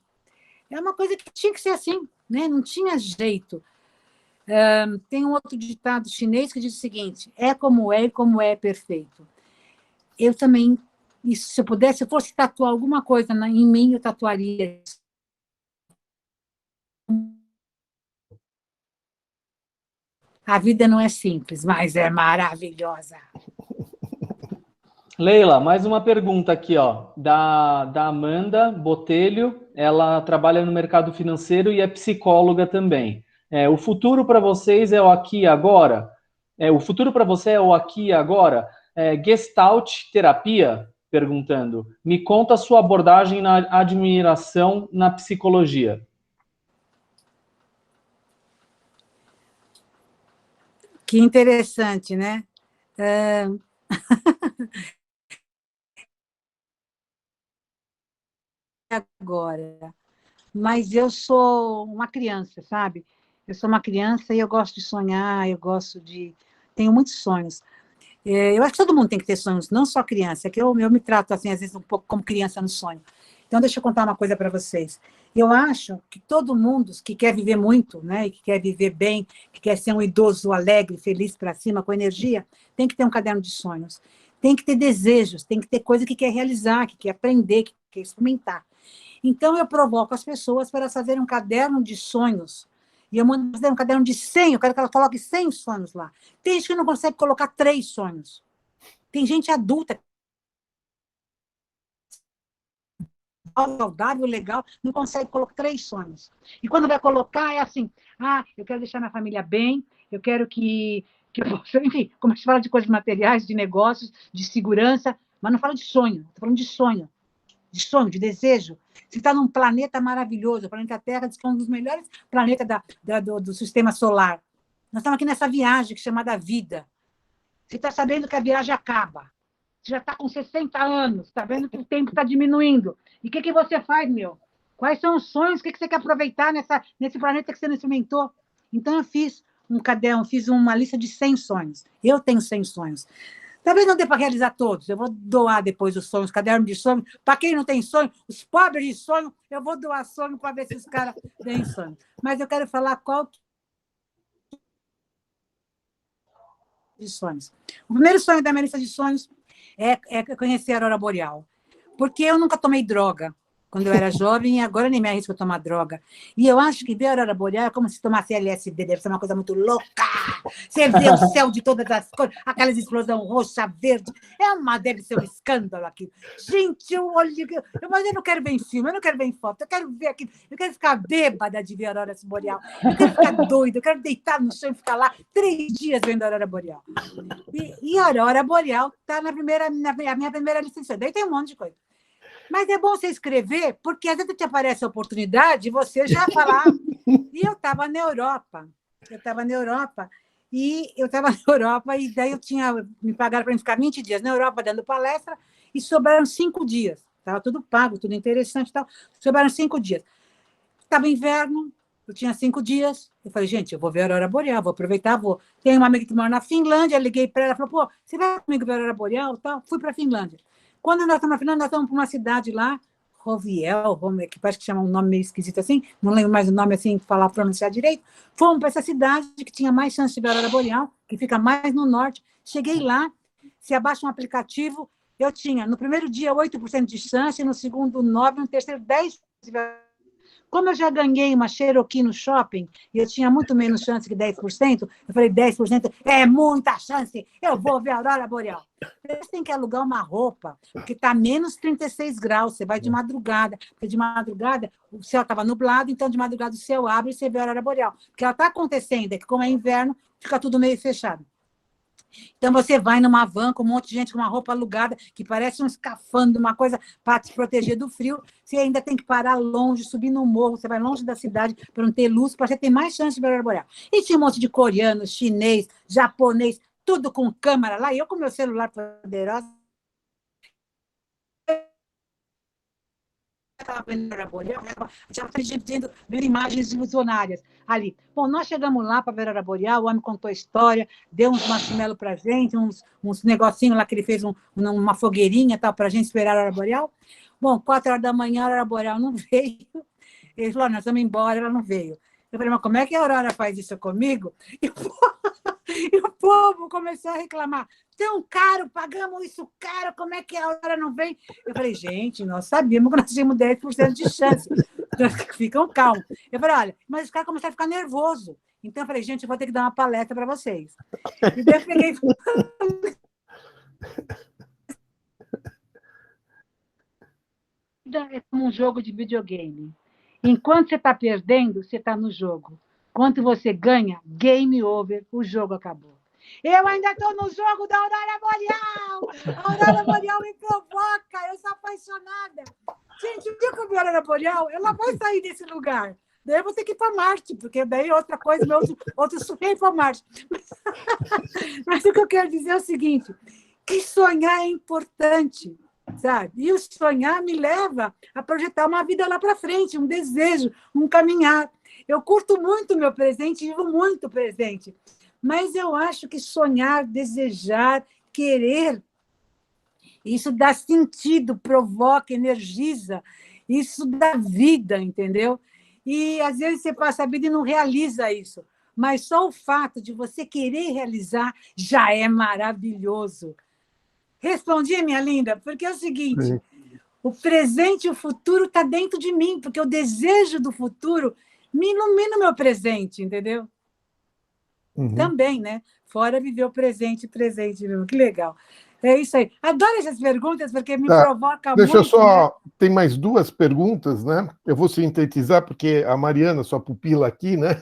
É uma coisa que tinha que ser assim, né? Não tinha jeito. Tem um outro ditado chinês que diz o seguinte, é como é e como é perfeito. Eu também, se eu pudesse, se eu fosse tatuar alguma coisa em mim, eu tatuaria isso. A vida não é simples, mas é maravilhosa. Leila, mais uma pergunta aqui, ó, da Amanda Botelho. Ela trabalha no mercado financeiro e é psicóloga também. O futuro para vocês é o aqui e agora? O futuro para você é o aqui e agora? Gestalt terapia? Perguntando. Me conta a sua abordagem na admiração na psicologia. Que interessante, né? Agora, mas eu sou uma criança, sabe? Eu sou uma criança e eu gosto de sonhar, tenho muitos sonhos. Eu acho que todo mundo tem que ter sonhos, não só criança, que eu me trato, assim, às vezes, um pouco como criança no sonho. Então, deixa eu contar uma coisa para vocês. Eu acho que todo mundo que quer viver muito, né, e que quer viver bem, que quer ser um idoso alegre, feliz para cima, com energia, tem que ter um caderno de sonhos. Tem que ter desejos, tem que ter coisa que quer realizar, que quer aprender, que quer experimentar. Então, eu provoco as pessoas para fazerem um caderno de sonhos. E eu mando fazer um caderno de 100, eu quero que ela coloque 100 sonhos lá. Tem gente que não consegue colocar 3 sonhos. Tem gente adulta, saudável, legal, não consegue colocar 3 sonhos. E quando vai colocar, é assim, eu quero deixar minha família bem, eu quero que eu possa, enfim, como a gente fala de coisas materiais, de negócios, de segurança, mas não fala de sonho, estou falando de sonho, de desejo. Você está num planeta maravilhoso, o planeta Terra diz que é um dos melhores planetas do sistema solar. Nós estamos aqui nessa viagem chamada vida. Você está sabendo que a viagem acaba. Você já está com 60 anos, está vendo que o tempo está diminuindo. E o que você faz, meu? Quais são os sonhos? O que você quer aproveitar nesse planeta que você não experimentou? Então, eu fiz um caderno, fiz uma lista de 100 sonhos. Eu tenho 100 sonhos. Talvez não dê para realizar todos. Eu vou doar depois os sonhos, caderno de sonho. Para quem não tem sonho, os pobres de sonho, eu vou doar sonho para ver se os caras têm sonho. Mas eu quero falar qual de sonhos. O primeiro sonho da minha lista de sonhos é conhecer a aurora boreal. Porque eu nunca tomei droga quando eu era jovem, e agora nem me arrisco a tomar droga. E eu acho que ver a aurora boreal é como se tomasse LSD, deve ser uma coisa muito louca. Você vê o céu de todas as cores, aquelas explosão roxa, verde. Deve ser um escândalo aquilo. Gente, mas eu não quero ver em filme, eu não quero ver em foto, eu quero ver aquilo. Eu quero ficar bêbada de ver a aurora boreal. Eu quero ficar doida, eu quero deitar no chão e ficar lá 3 dias vendo a aurora boreal. E a aurora boreal está na minha primeira licença. Daí tem um monte de coisa. Mas é bom você escrever, porque às vezes te aparece a oportunidade e você já falar. E eu estava na Europa. E daí me pagaram para ficar 20 dias na Europa dando palestra, e sobraram 5 dias. Estava tudo pago, tudo interessante e tal. Sobraram 5 dias. Estava inverno, eu tinha 5 dias. Eu falei, gente, eu vou ver a aurora boreal, vou aproveitar, vou. Tem uma amiga que mora na Finlândia, liguei para ela, falou, pô, você vai comigo ver a aurora boreal? Tal. Fui para a Finlândia. Quando nós estamos na Finlândia, nós estamos para uma cidade lá, Roviel, que parece que chama um nome meio esquisito assim, não lembro mais o nome assim, falar, pronunciar direito. Fomos para essa cidade que tinha mais chance de ver a aurora boreal, que fica mais no norte. Cheguei lá, se abaixa um aplicativo, eu tinha no primeiro dia 8% de chance, no segundo 9%, no terceiro 10%. Como eu já ganhei uma Cherokee no shopping e eu tinha muito menos chance que 10%, eu falei, 10% é muita chance, eu vou ver a aurora boreal. Você tem que alugar uma roupa, porque está menos 36 graus, você vai de madrugada, porque de madrugada o céu estava nublado, então de madrugada o céu abre e você vê a aurora boreal. O que ela está acontecendo é que, como é inverno, fica tudo meio fechado. Então, você vai numa van com um monte de gente com uma roupa alugada, que parece um escafandro, uma coisa para te proteger do frio. Você ainda tem que parar longe, subir no morro, você vai longe da cidade para não ter luz, para você ter mais chance de ver a aurora boreal. E tinha um monte de coreano, chinês, japonês, tudo com câmera lá. E eu com meu celular poderoso, estava vendo a aurora boreal, já vendo imagens visionárias ali. Bom, nós chegamos lá para ver a aurora boreal, o homem contou a história, deu uns marshmallows para a gente, uns negocinhos lá que ele fez, uma fogueirinha para a gente esperar a aurora boreal. Bom, 4 horas da manhã, a aurora boreal não veio. Ele falou, nós vamos embora, ela não veio. Eu falei, mas como é que a Aurora faz isso comigo? E o povo começou a reclamar. Tão caro, pagamos isso caro, como é que a Aurora não vem? Eu falei, gente, nós sabíamos que nós tínhamos 10% de chance. Ficam calmos. Eu falei, olha, mas os caras começaram a ficar nervosos. Então eu falei, gente, eu vou ter que dar uma palestra para vocês. E daí eu peguei... É como um jogo de videogame. Enquanto você está perdendo, você está no jogo. Quando você ganha, game over, o jogo acabou. Eu ainda estou no jogo da Aurora Boreal! A Aurora Boreal me provoca, eu sou apaixonada. Gente, o dia que eu vi a Aurora Boreal, ela vai sair desse lugar. Daí eu vou ter que ir para Marte, porque daí outra coisa, outro sonho é para Marte. Mas o que eu quero dizer é o seguinte, que sonhar é importante. Sabe? E o sonhar me leva a projetar uma vida lá para frente, um desejo, um caminhar. Eu curto muito o meu presente, vivo muito o presente, mas eu acho que sonhar, desejar, querer, isso dá sentido, provoca, energiza, isso dá vida, entendeu? E às vezes você passa a vida e não realiza isso, mas só o fato de você querer realizar já é maravilhoso. Respondi, minha linda, porque é o seguinte, sim, o presente e o futuro está dentro de mim, porque o desejo do futuro me ilumina o meu presente, entendeu? Uhum. Também, né? Fora viver o presente, meu. Que legal. É isso aí. Adoro essas perguntas, porque me provoca muito. Deixa eu só... Né? Tem mais 2 perguntas, né? Eu vou sintetizar, porque a Mariana, sua pupila aqui, né?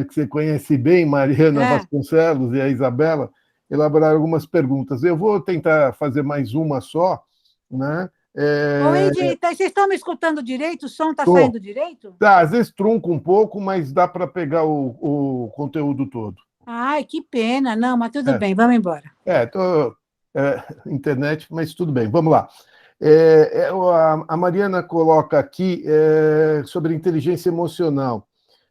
Que você conhece bem, Mariana Vasconcelos e a Isabela, elaborar algumas perguntas. Eu vou tentar fazer mais uma só, né? Oi, vocês estão me escutando direito? O som está saindo direito? Tá, às vezes trunca um pouco, mas dá para pegar o conteúdo todo. Ai, que pena. Não, mas tudo É, bem, vamos embora. internet, mas tudo bem, vamos lá. A Mariana coloca aqui sobre inteligência emocional.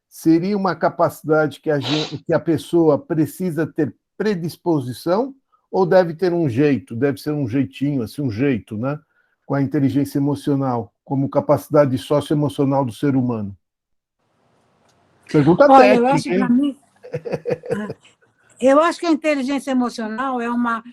Seria uma capacidade que a pessoa precisa ter predisposição ou deve ter um jeito, deve ser um jeitinho, assim, um jeito, né? Com a inteligência emocional, como capacidade socioemocional do ser humano? Pergunta Olha, eu acho técnica, que para hein? mim, eu acho que a inteligência emocional é uma.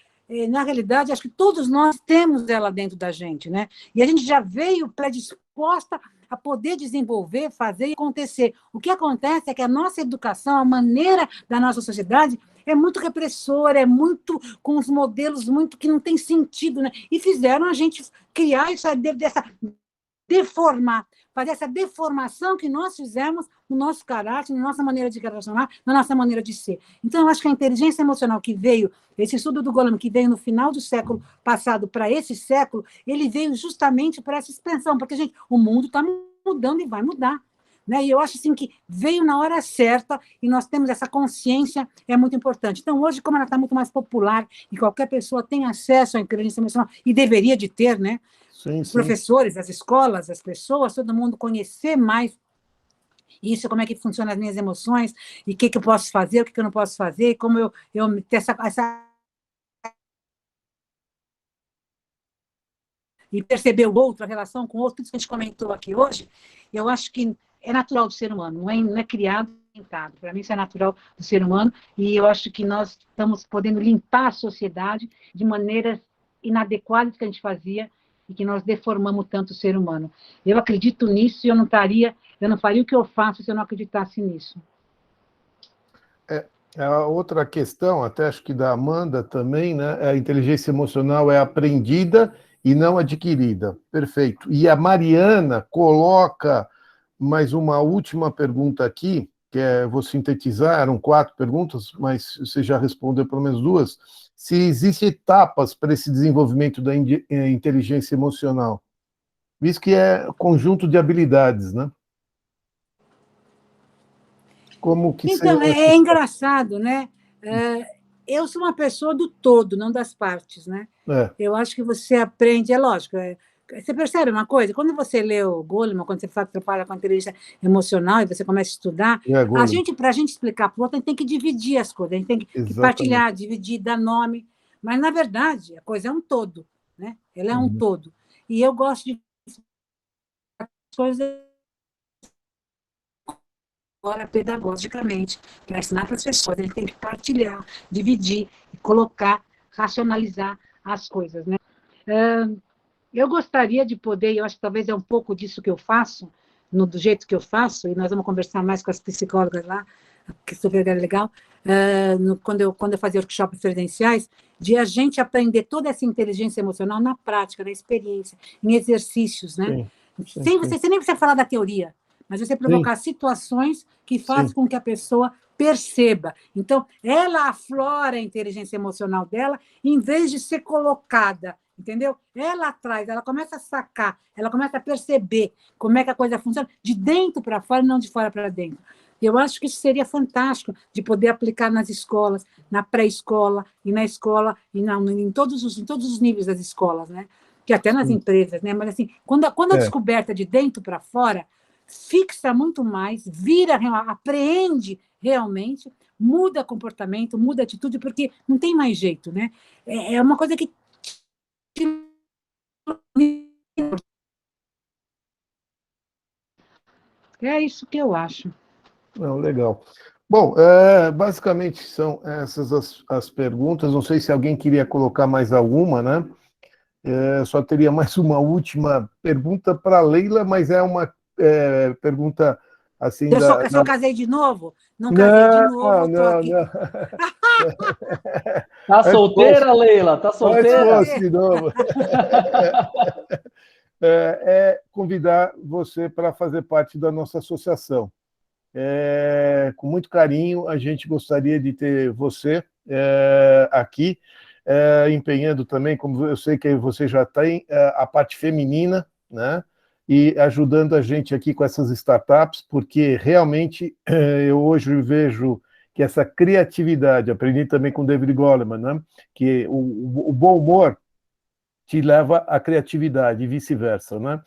Na realidade, acho que todos nós temos ela dentro da gente, né? E a gente já veio predisposta a poder desenvolver, fazer e acontecer. O que acontece é que a nossa educação, a maneira da nossa sociedade, é muito repressora, é muito com os modelos muito que não tem sentido, né? E fizeram a gente criar dessa deformar, fazer essa deformação que nós fizemos no nosso caráter, na nossa maneira de relacionar, na nossa maneira de ser. Então, eu acho que a inteligência emocional que veio, esse estudo do Goleman, que veio no final do século passado para esse século, ele veio justamente para essa expansão, porque, gente, o mundo está mudando e vai mudar. Né? E eu acho assim que veio na hora certa e nós temos essa consciência, é muito importante. Então, hoje, como ela está muito mais popular e qualquer pessoa tem acesso à inteligência emocional, e deveria de ter, né? Sim, Os sim. professores, as escolas, as pessoas, todo mundo conhecer mais isso, como é que funcionam as minhas emoções, e o que eu posso fazer, o que eu não posso fazer, como eu ter e perceber o outro, a relação com o outro, tudo isso que a gente comentou aqui hoje, eu acho que é natural do ser humano, não é criado, inventado. Para mim, isso é natural do ser humano, e eu acho que nós estamos podendo limpar a sociedade de maneiras inadequadas que a gente fazia e que nós deformamos tanto o ser humano. Eu acredito nisso e eu não faria o que eu faço se eu não acreditasse nisso. A outra questão, até acho que da Amanda também, né? A inteligência emocional é aprendida e não adquirida. Perfeito. E a Mariana coloca mais uma última pergunta aqui, que vou sintetizar, eram 4 perguntas, mas você já respondeu pelo menos 2. Se existem etapas para esse desenvolvimento da inteligência emocional, visto que é conjunto de habilidades, né? Como que Então, seriam é esses... engraçado, né? Eu sou uma pessoa do todo, não das partes, né? É, Eu acho que você aprende, é lógico. Você percebe uma coisa? Quando você lê o Goleman, quando você trabalha com a inteligência emocional e você começa a estudar, Goleman, para a gente explicar para o outro, a gente tem que dividir as coisas, a gente tem que exatamente. partilhar, dividir, dar nome. Mas, na verdade, a coisa é um todo, né? Ela é um Uhum. todo. E eu gosto de coisas agora pedagogicamente, para ensinar para as pessoas. A gente tem que partilhar, dividir, colocar, racionalizar as coisas. Né? Eu gostaria de poder, eu acho que talvez é um pouco disso que eu faço, do jeito que eu faço, e nós vamos conversar mais com as psicólogas lá, que é super legal, quando eu fazia workshops presenciais, de a gente aprender toda essa inteligência emocional na prática, na experiência, em exercícios, né? Sim, sim, Sem sim, você nem precisa falar da teoria, mas você sim, provocar situações que fazem sim. com que a pessoa perceba. Então, ela aflora a inteligência emocional dela em vez de ser colocada, entendeu? Ela traz, ela começa a sacar, ela começa a perceber como é que a coisa funciona de dentro para fora e não de fora para dentro. Eu acho que isso seria fantástico de poder aplicar nas escolas, na pré-escola e na escola e em todos os níveis das escolas, né? Que até nas Sim. empresas, né? Mas assim, quando a É, descoberta de dentro para fora fixa muito mais, apreende realmente, muda comportamento, muda atitude, porque não tem mais jeito, né? É uma coisa que é isso que eu acho. não, legal. Bom, basicamente são essas as perguntas. Não sei se alguém queria colocar mais alguma, né? Só teria mais uma última pergunta para a Leila, mas é uma pergunta assim Eu só casei de novo? Não casei de Não, novo, estou não, aqui. não. Tá Antes fosse, solteira, Leila? Tá antes solteira? fosse de novo. Convidar você para fazer parte da nossa associação. Com muito carinho, a gente gostaria de ter você aqui, empenhando também, como eu sei que você já tem, a parte feminina, né? E ajudando a gente aqui com essas startups, porque realmente eu hoje vejo que essa criatividade, aprendi também com David Goleman, né? Que o bom humor te leva à criatividade e vice-versa, né?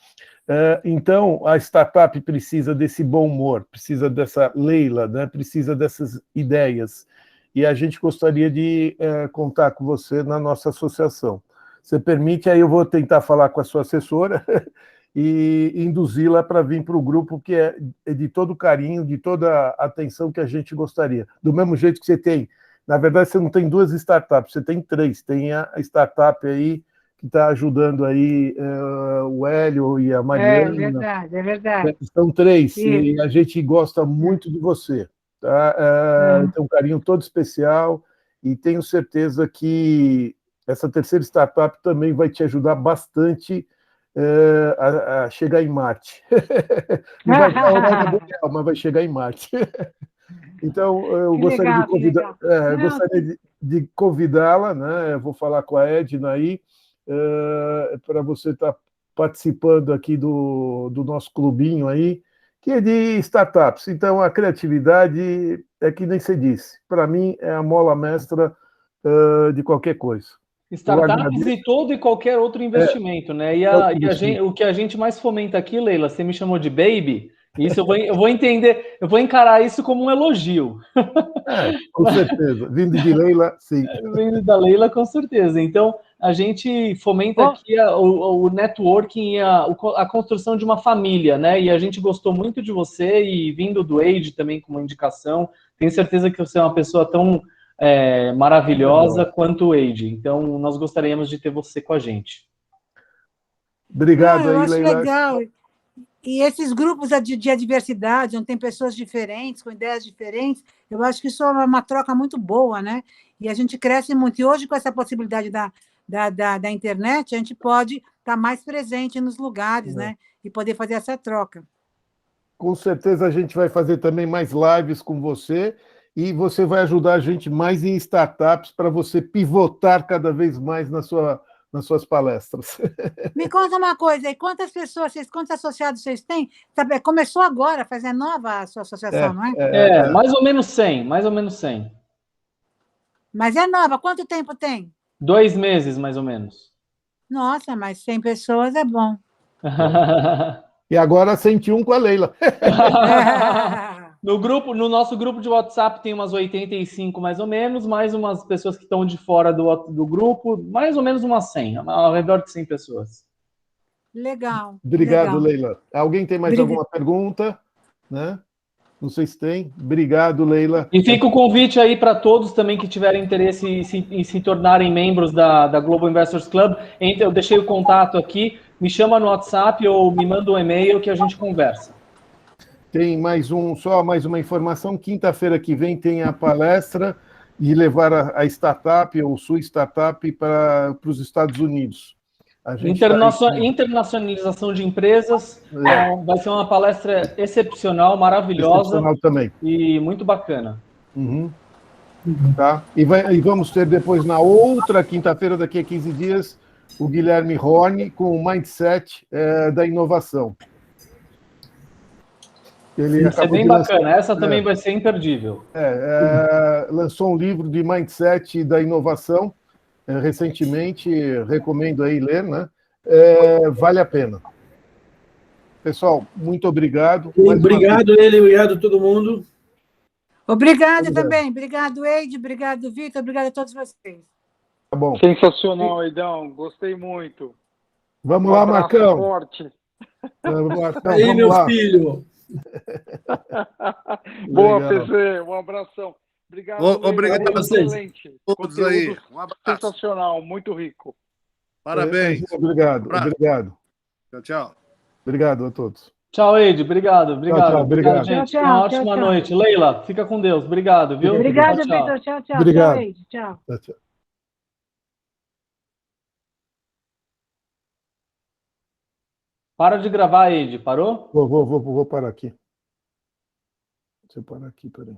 Então, a startup precisa desse bom humor, precisa dessa Leila, né? Precisa dessas ideias. E a gente gostaria de contar com você na nossa associação. Você permite, aí eu vou tentar falar com a sua assessora e induzi-la para vir para o grupo, que é de todo carinho, de toda a atenção que a gente gostaria. Do mesmo jeito que você tem, na verdade, você não tem 2 startups, você tem 3. Tem a startup aí que está ajudando aí o Hélio e a Mariana. É verdade, é verdade. São 3, Isso. e a gente gosta muito de você. Tá? Tem um carinho todo especial e tenho certeza que essa terceira startup também vai te ajudar bastante a chegar em Marte. Não vai para a Aurora Boreal, mas vai chegar em Marte. Então, eu gostaria de convidar, gostaria de convidá-la, né? Eu vou falar com a Edna aí, para você estar participando aqui do nosso clubinho aí, que é de startups. Então, a criatividade é que nem você disse. Para mim, é a mola mestra de qualquer coisa. Startups e todo e qualquer outro investimento, né? O que a gente mais fomenta aqui, Leila, você me chamou de baby, isso eu vou entender, eu vou encarar isso como um elogio. Com certeza. Vindo de Leila, sim. Vindo da Leila, com certeza. Então, a gente fomenta aqui o networking, a construção de uma família, né? E a gente gostou muito de você e vindo do Age também como indicação. Tenho certeza que você é uma pessoa tão maravilhosa quanto o Age. Então, nós gostaríamos de ter você com a gente. Obrigado eu aí, acho Leila. Legal. E esses grupos de diversidade, onde tem pessoas diferentes, com ideias diferentes, eu acho que isso é uma troca muito boa, né? E a gente cresce muito. E hoje, com essa possibilidade da internet, a gente pode estar mais presente nos lugares, né? E poder fazer essa troca. Com certeza a gente vai fazer também mais lives com você e você vai ajudar a gente mais em startups para você pivotar cada vez mais nas suas palestras. Me conta uma coisa aí, quantos associados vocês têm? Sabe, começou agora, é nova a sua associação, não é? Mais ou menos 100, mais ou menos 100. Mas é nova, quanto tempo tem? 2 meses, mais ou menos. Nossa, mas 100 pessoas é bom. E agora 101 com a Leila. No nosso grupo de WhatsApp tem umas 85 mais ou menos, mais umas pessoas que estão de fora do grupo, mais ou menos umas 100, ao redor de 100 pessoas. Legal. Obrigado, legal. Leila. Alguém tem mais alguma pergunta? Né? Não sei se tem. Obrigado, Leila. E fica o convite aí para todos também que tiverem interesse em se tornarem membros da Global Investors Club. Eu deixei o contato aqui, me chama no WhatsApp ou me manda um e-mail que a gente conversa. Tem mais uma informação. Quinta-feira que vem tem a palestra de levar a startup ou sua startup para os Estados Unidos. Internacionalização de empresas vai ser uma palestra excepcional, maravilhosa. Excepcional também. E muito bacana. Tá? E vamos ter depois, na outra quinta-feira, daqui a 15 dias, o Guilherme Horn com o Mindset da inovação. Ele vai ser bem bacana, essa também vai ser imperdível. Lançou um livro de Mindset da inovação recentemente, recomendo aí ler, né? Vale a pena. Pessoal, muito obrigado. Obrigado, obrigado a todo mundo. Obrigado também. Obrigado, Eide. Obrigado, Vitor. Obrigado a todos vocês. Tá bom. Sensacional, Edão. Gostei muito. Vamos lá, Marcão. Forte. Marcão, aí, vamos meu lá. filho. Boa, PC. Um abração. Obrigado. Obrigado a vocês. Excelente. Todos aí. Um abraço. Sensacional, muito rico. Parabéns. Obrigado. Tchau, tchau. Obrigado a todos. Tchau, Eide. Obrigado. Tchau, obrigado. Gente. Uma ótima noite. Leila, fica com Deus. Obrigado, viu? Obrigado, Vitor. Tchau. Obrigado. Tchau, Eide. Tchau. Para de gravar, Eide. Parou? Vou parar aqui. Deixa eu parar aqui, peraí.